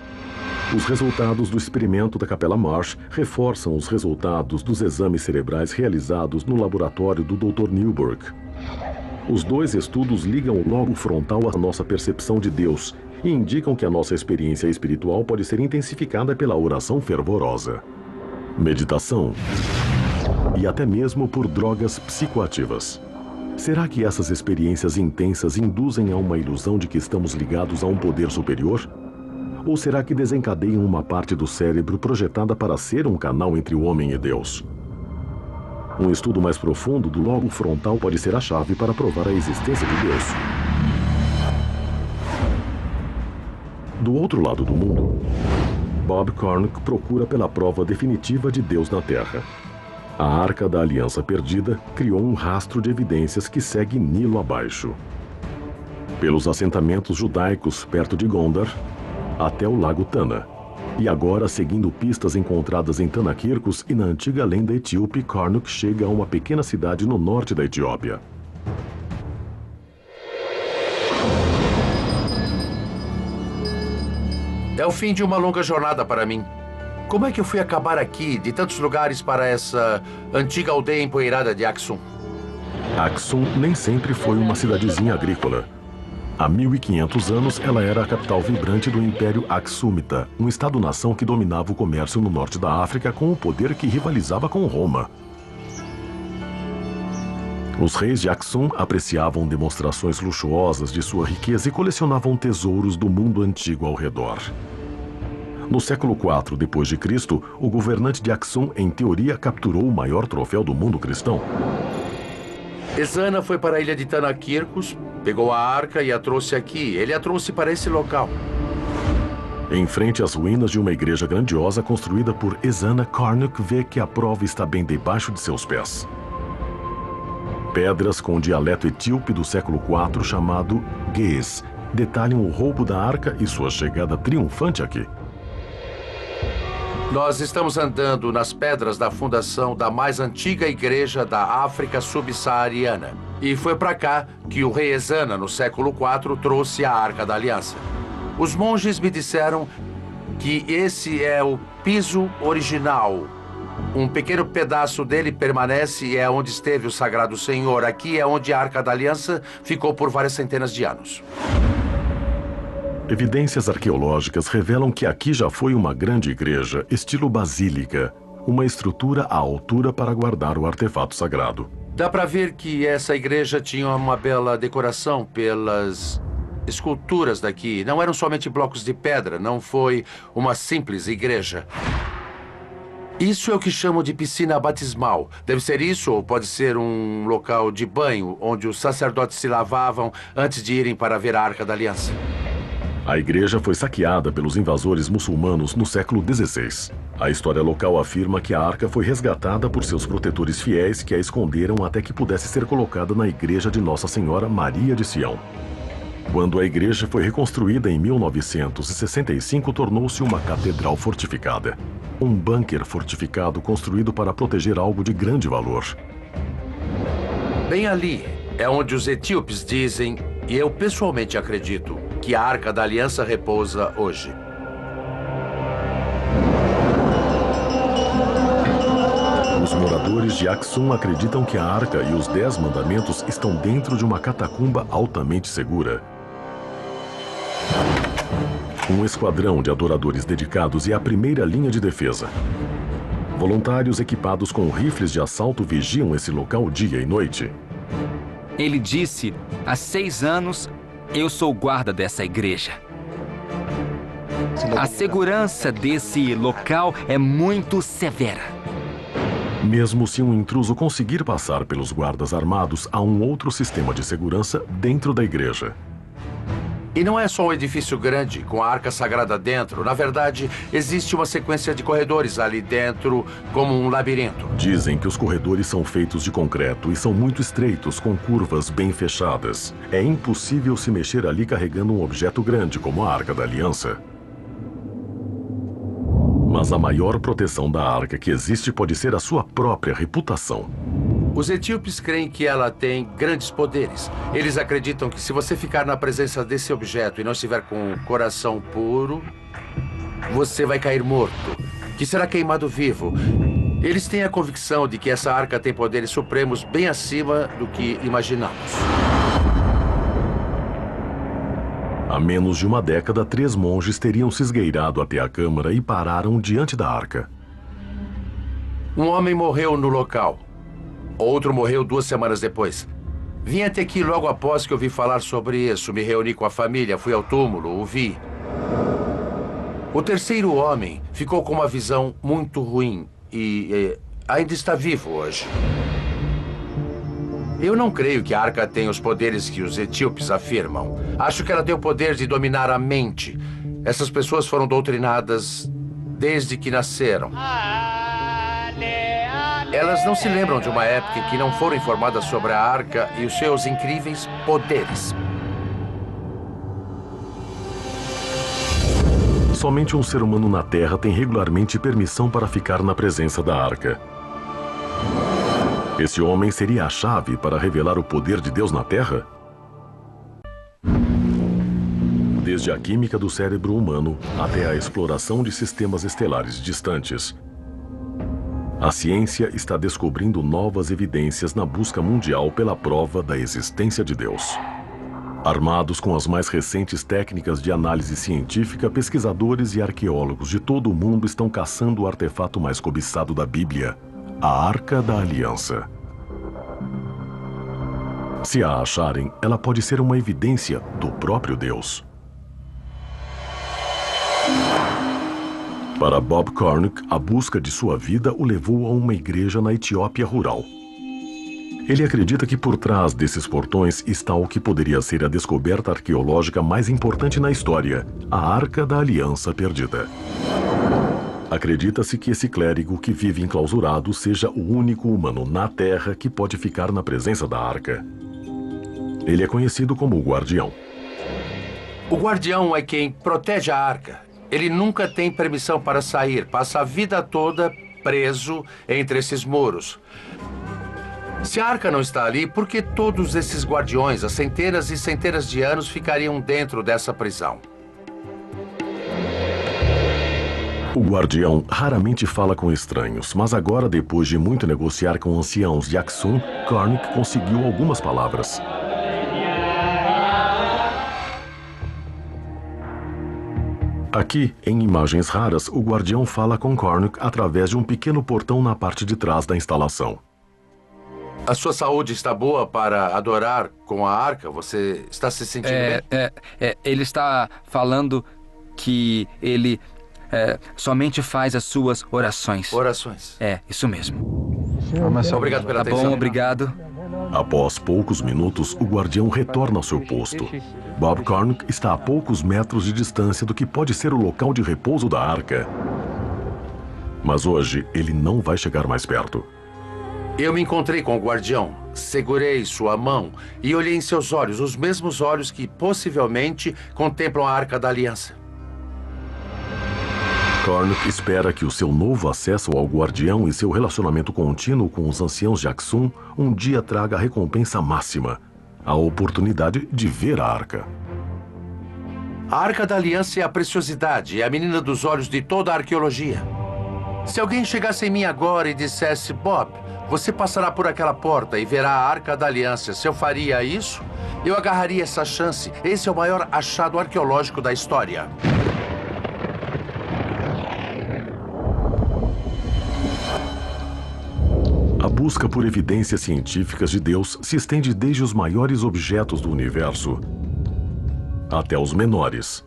Os resultados do experimento da Capela Marsh reforçam os resultados dos exames cerebrais realizados no laboratório do Dr. Newberg. Os 2 estudos ligam o lobo frontal à nossa percepção de Deus e indicam que a nossa experiência espiritual pode ser intensificada pela oração fervorosa, meditação e até mesmo por drogas psicoativas. Será que essas experiências intensas induzem a uma ilusão de que estamos ligados a um poder superior? Ou será que desencadeiam uma parte do cérebro projetada para ser um canal entre o homem e Deus? Um estudo mais profundo do lobo frontal pode ser a chave para provar a existência de Deus. Do outro lado do mundo, Bob Cornuck procura pela prova definitiva de Deus na Terra. A Arca da Aliança Perdida criou um rastro de evidências que segue Nilo abaixo. Pelos assentamentos judaicos perto de Gondar, até o Lago Tana. E agora, seguindo pistas encontradas em Tanakirkos e na antiga lenda etíope, Cornuck chega a uma pequena cidade no norte da Etiópia. É o fim de uma longa jornada para mim. Como é que eu fui acabar aqui, de tantos lugares, para essa antiga aldeia empoeirada de Aksum? Aksum nem sempre foi uma cidadezinha agrícola. Há 1500 anos, ela era a capital vibrante do Império Aksumita, um estado-nação que dominava o comércio no norte da África com um poder que rivalizava com Roma. Os reis de Aksum apreciavam demonstrações luxuosas de sua riqueza e colecionavam tesouros do mundo antigo ao redor. No século IV d.C., o governante de Aksum, em teoria, capturou o maior troféu do mundo cristão. Ezana foi para a ilha de Tanakirkos, pegou a arca e a trouxe aqui. Ele a trouxe para esse local. Em frente às ruínas de uma igreja grandiosa construída por Ezana, Cornuck vê que a prova está bem debaixo de seus pés. Pedras com o dialeto etíope do século IV chamado Ge'ez detalham o roubo da arca e sua chegada triunfante aqui. Nós estamos andando nas pedras da fundação da mais antiga igreja da África subsaariana. E foi para cá que o rei Ezana, no século IV, trouxe a Arca da Aliança. Os monges me disseram que esse é o piso original. Um pequeno pedaço dele permanece e é onde esteve o Sagrado Senhor. Aqui é onde a Arca da Aliança ficou por várias centenas de anos. Evidências arqueológicas revelam que aqui já foi uma grande igreja, estilo basílica, uma estrutura à altura para guardar o artefato sagrado. Dá para ver que essa igreja tinha uma bela decoração pelas esculturas daqui. Não eram somente blocos de pedra, não foi uma simples igreja. Isso é o que chamam de piscina batismal. Deve ser isso ou pode ser um local de banho onde os sacerdotes se lavavam antes de irem para ver a Arca da Aliança. A igreja foi saqueada pelos invasores muçulmanos no século XVI. A história local afirma que a arca foi resgatada por seus protetores fiéis que a esconderam até que pudesse ser colocada na igreja de Nossa Senhora Maria de Sião. Quando a igreja foi reconstruída em 1965, tornou-se uma catedral fortificada. Um bunker fortificado construído para proteger algo de grande valor. Bem ali é onde os etíopes dizem, e eu pessoalmente acredito, que a Arca da Aliança repousa hoje. Os moradores de Aksum acreditam que a Arca e os 10 mandamentos estão dentro de uma catacumba altamente segura. Um esquadrão de adoradores dedicados é a primeira linha de defesa. Voluntários equipados com rifles de assalto vigiam esse local dia e noite. Ele disse, há 6 anos, eu sou guarda dessa igreja. A segurança desse local é muito severa. Mesmo se um intruso conseguir passar pelos guardas armados, há um outro sistema de segurança dentro da igreja. E não é só um edifício grande, com a arca sagrada dentro. Na verdade, existe uma sequência de corredores ali dentro, como um labirinto. Dizem que os corredores são feitos de concreto e são muito estreitos, com curvas bem fechadas. É impossível se mexer ali carregando um objeto grande, como a Arca da Aliança. Mas a maior proteção da arca que existe pode ser a sua própria reputação. Os etíopes creem que ela tem grandes poderes. Eles acreditam que se você ficar na presença desse objeto e não estiver com o coração puro, você vai cair morto, que será queimado vivo. Eles têm a convicção de que essa arca tem poderes supremos bem acima do que imaginamos. Há menos de uma década, 3 monges teriam se esgueirado até a câmara e pararam diante da arca. Um homem morreu no local. Outro morreu 2 semanas depois. Vim até aqui logo após que ouvi falar sobre isso. Me reuni com a família, fui ao túmulo, o vi. O terceiro homem ficou com uma visão muito ruim e ainda está vivo hoje. Eu não creio que a arca tenha os poderes que os etíopes afirmam. Acho que ela tem o poder de dominar a mente. Essas pessoas foram doutrinadas desde que nasceram. Elas não se lembram de uma época em que não foram informadas sobre a arca e os seus incríveis poderes. Somente um ser humano na Terra tem regularmente permissão para ficar na presença da arca. Esse homem seria a chave para revelar o poder de Deus na Terra? Desde a química do cérebro humano até a exploração de sistemas estelares distantes, a ciência está descobrindo novas evidências na busca mundial pela prova da existência de Deus. Armados com as mais recentes técnicas de análise científica, pesquisadores e arqueólogos de todo o mundo estão caçando o artefato mais cobiçado da Bíblia, a Arca da Aliança. Se a acharem, ela pode ser uma evidência do próprio Deus. Para Bob Cornuck, a busca de sua vida o levou a uma igreja na Etiópia rural. Ele acredita que por trás desses portões está o que poderia ser a descoberta arqueológica mais importante na história, a Arca da Aliança Perdida. Acredita-se que esse clérigo que vive enclausurado seja o único humano na Terra que pode ficar na presença da arca. Ele é conhecido como o Guardião. O Guardião é quem protege a arca. Ele nunca tem permissão para sair. Passa a vida toda preso entre esses muros. Se a arca não está ali, por que todos esses guardiões, há centenas e centenas de anos, ficariam dentro dessa prisão? O Guardião raramente fala com estranhos, mas agora, depois de muito negociar com anciãos de Aksum, Cornuck conseguiu algumas palavras. Aqui, em imagens raras, o guardião fala com Cornuk através de um pequeno portão na parte de trás da instalação. A sua saúde está boa para adorar com a arca? Você está se sentindo bem? Ele está falando que ele somente faz as suas orações. Orações. Isso mesmo. Obrigado pela atenção. Tá bom, obrigado. Após poucos minutos, o guardião retorna ao seu posto. Bob Cornuk está a poucos metros de distância do que pode ser o local de repouso da arca. Mas hoje, ele não vai chegar mais perto. Eu me encontrei com o guardião, segurei sua mão e olhei em seus olhos, os mesmos olhos que possivelmente contemplam a Arca da Aliança. Cornuk espera que o seu novo acesso ao guardião e seu relacionamento contínuo com os anciãos de Axum um dia traga a recompensa máxima, a oportunidade de ver a arca. A Arca da Aliança é a preciosidade, é a menina dos olhos de toda a arqueologia. Se alguém chegasse em mim agora e dissesse, Bob, você passará por aquela porta e verá a Arca da Aliança, se eu faria isso, eu agarraria essa chance. Esse é o maior achado arqueológico da história. A busca por evidências científicas de Deus se estende desde os maiores objetos do universo até os menores.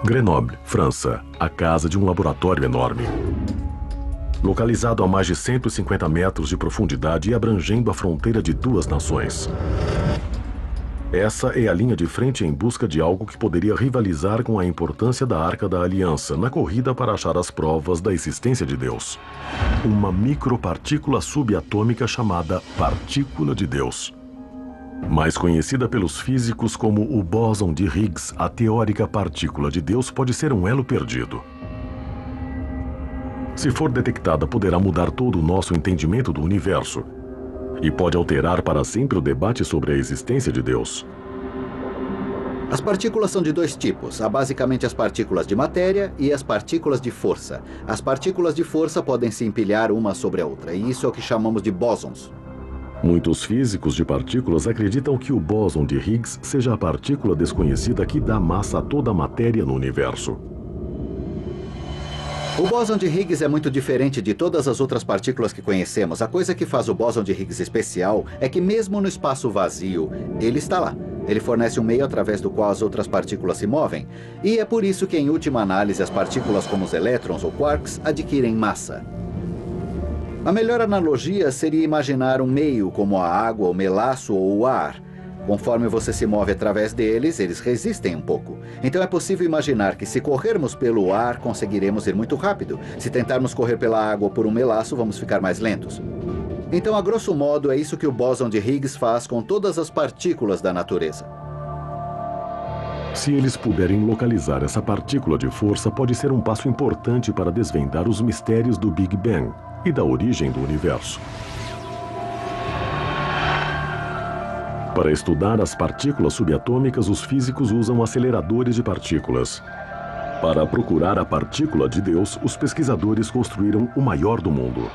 Grenoble, França, a casa de um laboratório enorme. Localizado a mais de 150 metros de profundidade e abrangendo a fronteira de duas nações. Essa é a linha de frente em busca de algo que poderia rivalizar com a importância da Arca da Aliança na corrida para achar as provas da existência de Deus. Uma micropartícula subatômica chamada partícula de Deus. Mais conhecida pelos físicos como o bóson de Higgs, a teórica partícula de Deus pode ser um elo perdido. Se for detectada, poderá mudar todo o nosso entendimento do universo. E pode alterar para sempre o debate sobre a existência de Deus. As partículas são de dois tipos. Há basicamente as partículas de matéria e as partículas de força. As partículas de força podem se empilhar uma sobre a outra, e isso é o que chamamos de bósons. Muitos físicos de partículas acreditam que o bóson de Higgs seja a partícula desconhecida que dá massa a toda a matéria no universo. O bóson de Higgs é muito diferente de todas as outras partículas que conhecemos. A coisa que faz o bóson de Higgs especial é que mesmo no espaço vazio, ele está lá. Ele fornece um meio através do qual as outras partículas se movem. E é por isso que, em última análise, as partículas como os elétrons ou quarks adquirem massa. A melhor analogia seria imaginar um meio como a água, o melaço ou o ar. Conforme você se move através deles, eles resistem um pouco. Então é possível imaginar que se corrermos pelo ar, conseguiremos ir muito rápido. Se tentarmos correr pela água ou por um melaço, vamos ficar mais lentos. Então, a grosso modo, é isso que o bóson de Higgs faz com todas as partículas da natureza. Se eles puderem localizar essa partícula de força, pode ser um passo importante para desvendar os mistérios do Big Bang e da origem do universo. Para estudar as partículas subatômicas, os físicos usam aceleradores de partículas. Para procurar a partícula de Deus, os pesquisadores construíram o maior do mundo.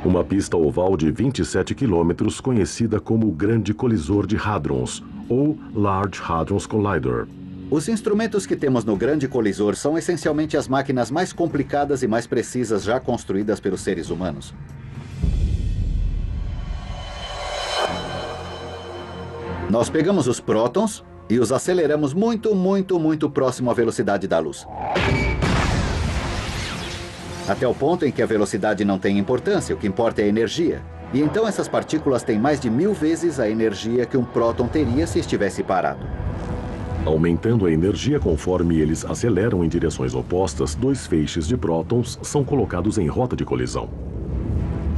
Uma pista oval de 27 quilômetros, conhecida como o Grande Colisor de Hadrons, ou Large Hadrons Collider. Os instrumentos que temos no Grande Colisor são essencialmente as máquinas mais complicadas e mais precisas já construídas pelos seres humanos. Nós pegamos os prótons e os aceleramos muito próximo à velocidade da luz. Até o ponto em que a velocidade não tem importância, o que importa é a energia. E então essas partículas têm mais de 1000 vezes a energia que um próton teria se estivesse parado. Aumentando a energia conforme eles aceleram em direções opostas, dois feixes de prótons são colocados em rota de colisão.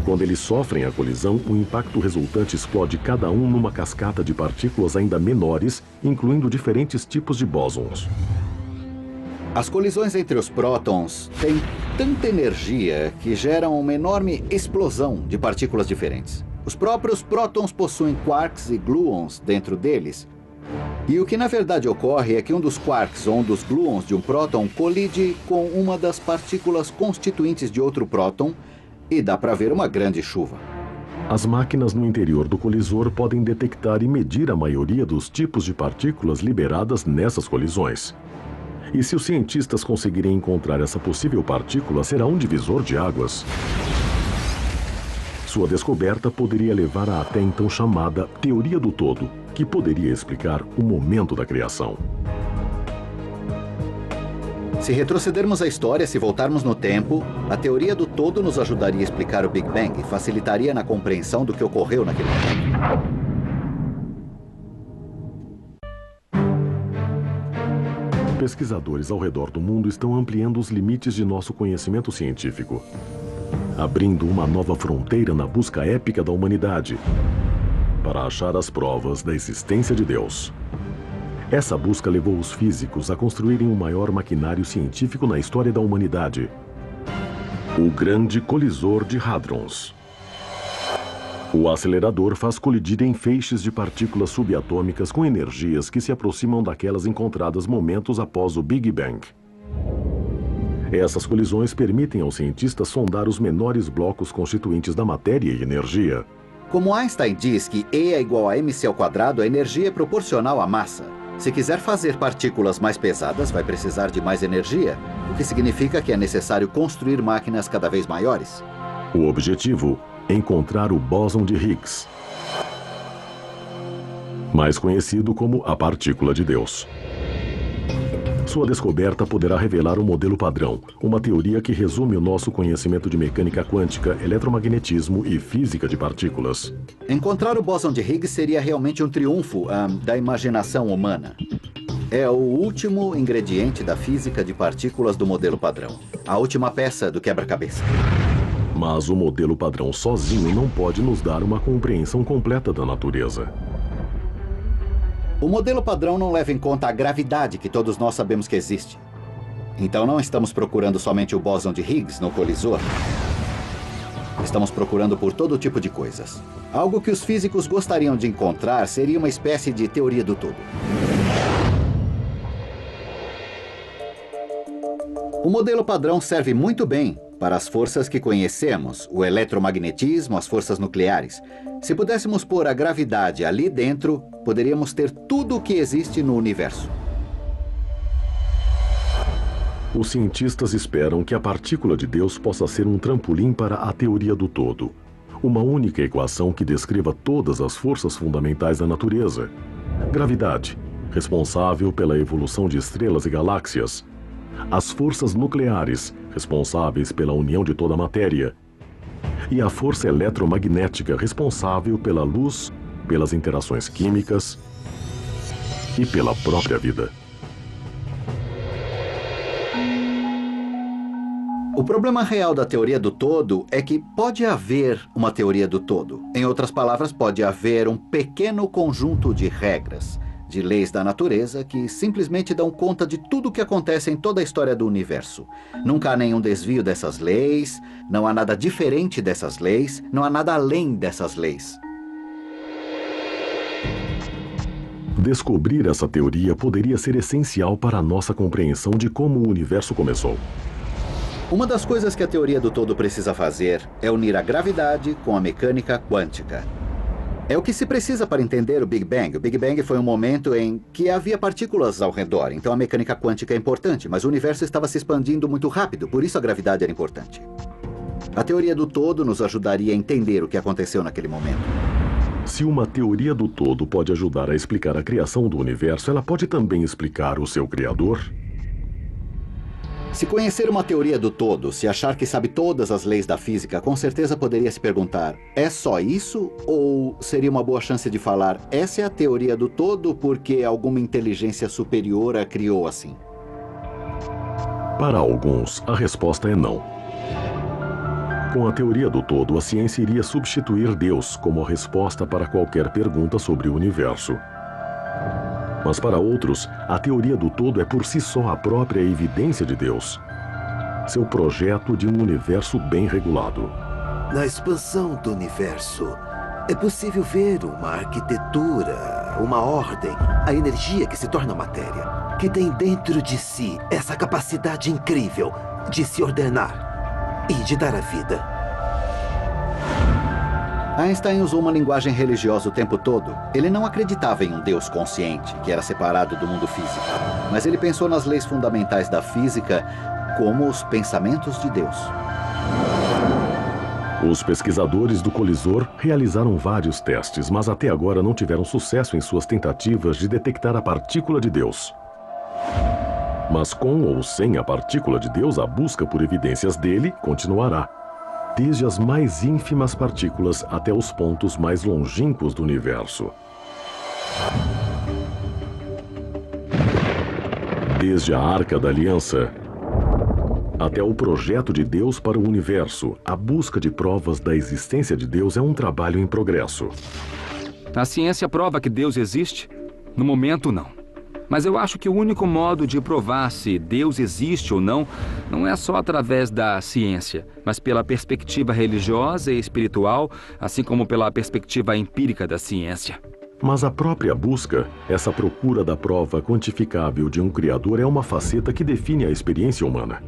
Quando eles sofrem a colisão, o impacto resultante explode cada um numa cascata de partículas ainda menores, incluindo diferentes tipos de bósons. As colisões entre os prótons têm tanta energia que geram uma enorme explosão de partículas diferentes. Os próprios prótons possuem quarks e gluons dentro deles. E o que na verdade ocorre é que um dos quarks ou um dos gluons de um próton colide com uma das partículas constituintes de outro próton, e dá para ver uma grande chuva. As máquinas no interior do colisor podem detectar e medir a maioria dos tipos de partículas liberadas nessas colisões. E se os cientistas conseguirem encontrar essa possível partícula, será um divisor de águas. Sua descoberta poderia levar à até então chamada teoria do todo, que poderia explicar o momento da criação. Se retrocedermos a história, se voltarmos no tempo, a teoria do todo nos ajudaria a explicar o Big Bang e facilitaria na compreensão do que ocorreu naquele momento. Pesquisadores ao redor do mundo estão ampliando os limites de nosso conhecimento científico, abrindo uma nova fronteira na busca épica da humanidade para achar as provas da existência de Deus. Essa busca levou os físicos a construírem o maior maquinário científico na história da humanidade, o Grande Colisor de Hadrons. O acelerador faz colidir em feixes de partículas subatômicas com energias que se aproximam daquelas encontradas momentos após o Big Bang. Essas colisões permitem aos cientistas sondar os menores blocos constituintes da matéria e energia. Como Einstein diz que E é igual a mc ao quadrado, a energia é proporcional à massa. Se quiser fazer partículas mais pesadas, vai precisar de mais energia, o que significa que é necessário construir máquinas cada vez maiores. O objetivo: encontrar o bóson de Higgs, mais conhecido como a partícula de Deus. Sua descoberta poderá revelar o modelo padrão, uma teoria que resume o nosso conhecimento de mecânica quântica, eletromagnetismo e física de partículas. Encontrar o bóson de Higgs seria realmente um triunfo da imaginação humana. É o último ingrediente da física de partículas do modelo padrão, a última peça do quebra-cabeça. Mas o modelo padrão sozinho não pode nos dar uma compreensão completa da natureza. O modelo padrão não leva em conta a gravidade que todos nós sabemos que existe. Então não estamos procurando somente o bóson de Higgs no colisor. Estamos procurando por todo tipo de coisas. Algo que os físicos gostariam de encontrar seria uma espécie de teoria do todo. O modelo padrão serve muito bem para as forças que conhecemos, o eletromagnetismo, as forças nucleares. Se pudéssemos pôr a gravidade ali dentro, poderíamos ter tudo o que existe no universo. Os cientistas esperam que a partícula de Deus possa ser um trampolim para a teoria do todo. Uma única equação que descreva todas as forças fundamentais da natureza. Gravidade, responsável pela evolução de estrelas e galáxias. As forças nucleares, responsáveis pela união de toda a matéria. E a força eletromagnética, responsável pela luz, pelas interações químicas e pela própria vida. O problema real da teoria do todo é que pode haver uma teoria do todo. Em outras palavras, pode haver um pequeno conjunto de regras, de leis da natureza que simplesmente dão conta de tudo o que acontece em toda a história do universo. Nunca há nenhum desvio dessas leis, não há nada diferente dessas leis, não há nada além dessas leis. Descobrir essa teoria poderia ser essencial para a nossa compreensão de como o universo começou. Uma das coisas que a teoria do todo precisa fazer é unir a gravidade com a mecânica quântica. É o que se precisa para entender o Big Bang. O Big Bang foi um momento em que havia partículas ao redor, então a mecânica quântica é importante, mas o universo estava se expandindo muito rápido, por isso a gravidade era importante. A teoria do todo nos ajudaria a entender o que aconteceu naquele momento. Se uma teoria do todo pode ajudar a explicar a criação do universo, ela pode também explicar o seu criador? Se conhecer uma teoria do todo, se achar que sabe todas as leis da física, com certeza poderia se perguntar, é só isso? Ou seria uma boa chance de falar, essa é a teoria do todo porque alguma inteligência superior a criou assim? Para alguns, a resposta é não. Com a teoria do todo, a ciência iria substituir Deus como a resposta para qualquer pergunta sobre o universo. Mas para outros, a teoria do todo é por si só a própria evidência de Deus. Seu projeto de um universo bem regulado. Na expansão do universo, é possível ver uma arquitetura, uma ordem, a energia que se torna matéria, que tem dentro de si essa capacidade incrível de se ordenar e de dar a vida. Einstein usou uma linguagem religiosa o tempo todo. Ele não acreditava em um Deus consciente, que era separado do mundo físico. Mas ele pensou nas leis fundamentais da física como os pensamentos de Deus. Os pesquisadores do colisor realizaram vários testes, mas até agora não tiveram sucesso em suas tentativas de detectar a partícula de Deus. Mas com ou sem a partícula de Deus, a busca por evidências dele continuará, desde as mais ínfimas partículas até os pontos mais longínquos do universo. Desde a Arca da Aliança até o projeto de Deus para o universo, a busca de provas da existência de Deus é um trabalho em progresso. A ciência prova que Deus existe? No momento, não. Mas eu acho que o único modo de provar se Deus existe ou não, não é só através da ciência, mas pela perspectiva religiosa e espiritual, assim como pela perspectiva empírica da ciência. Mas a própria busca, essa procura da prova quantificável de um Criador, é uma faceta que define a experiência humana.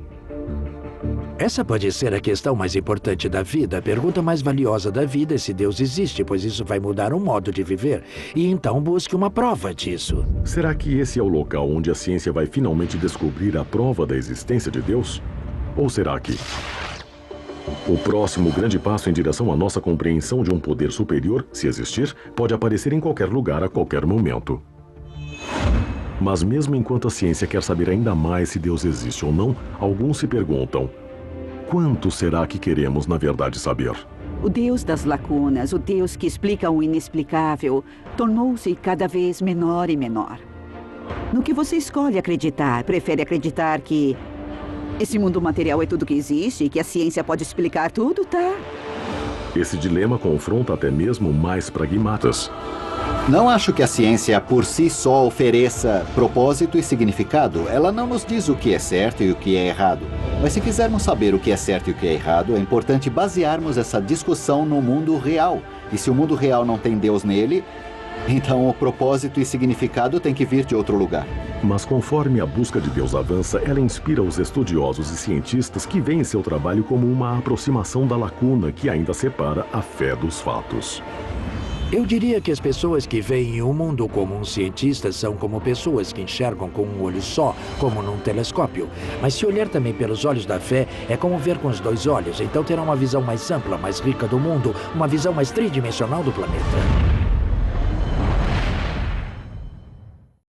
Essa pode ser a questão mais importante da vida. A pergunta mais valiosa da vida é se Deus existe, pois isso vai mudar o modo de viver. E então busque uma prova disso. Será que esse é o local onde a ciência vai finalmente descobrir a prova da existência de Deus? Ou será que o próximo grande passo em direção à nossa compreensão de um poder superior, se existir, pode aparecer em qualquer lugar a qualquer momento? Mas mesmo enquanto a ciência quer saber ainda mais se Deus existe ou não, alguns se perguntam: quanto será que queremos, na verdade, saber? O Deus das lacunas, o Deus que explica o inexplicável, tornou-se cada vez menor e menor. No que você escolhe acreditar? Prefere acreditar que esse mundo material é tudo que existe e que a ciência pode explicar tudo, tá? Esse dilema confronta até mesmo mais pragmatas. Não acho que a ciência por si só ofereça propósito e significado. Ela não nos diz o que é certo e o que é errado. Mas se quisermos saber o que é certo e o que é errado, é importante basearmos essa discussão no mundo real. E se o mundo real não tem Deus nele, então o propósito e significado tem que vir de outro lugar. Mas conforme a busca de Deus avança, ela inspira os estudiosos e cientistas que veem seu trabalho como uma aproximação da lacuna que ainda separa a fé dos fatos. Eu diria que as pessoas que veem o mundo como um cientista são como pessoas que enxergam com um olho só, como num telescópio. Mas se olhar também pelos olhos da fé, é como ver com os dois olhos. Então terá uma visão mais ampla, mais rica do mundo, uma visão mais tridimensional do planeta.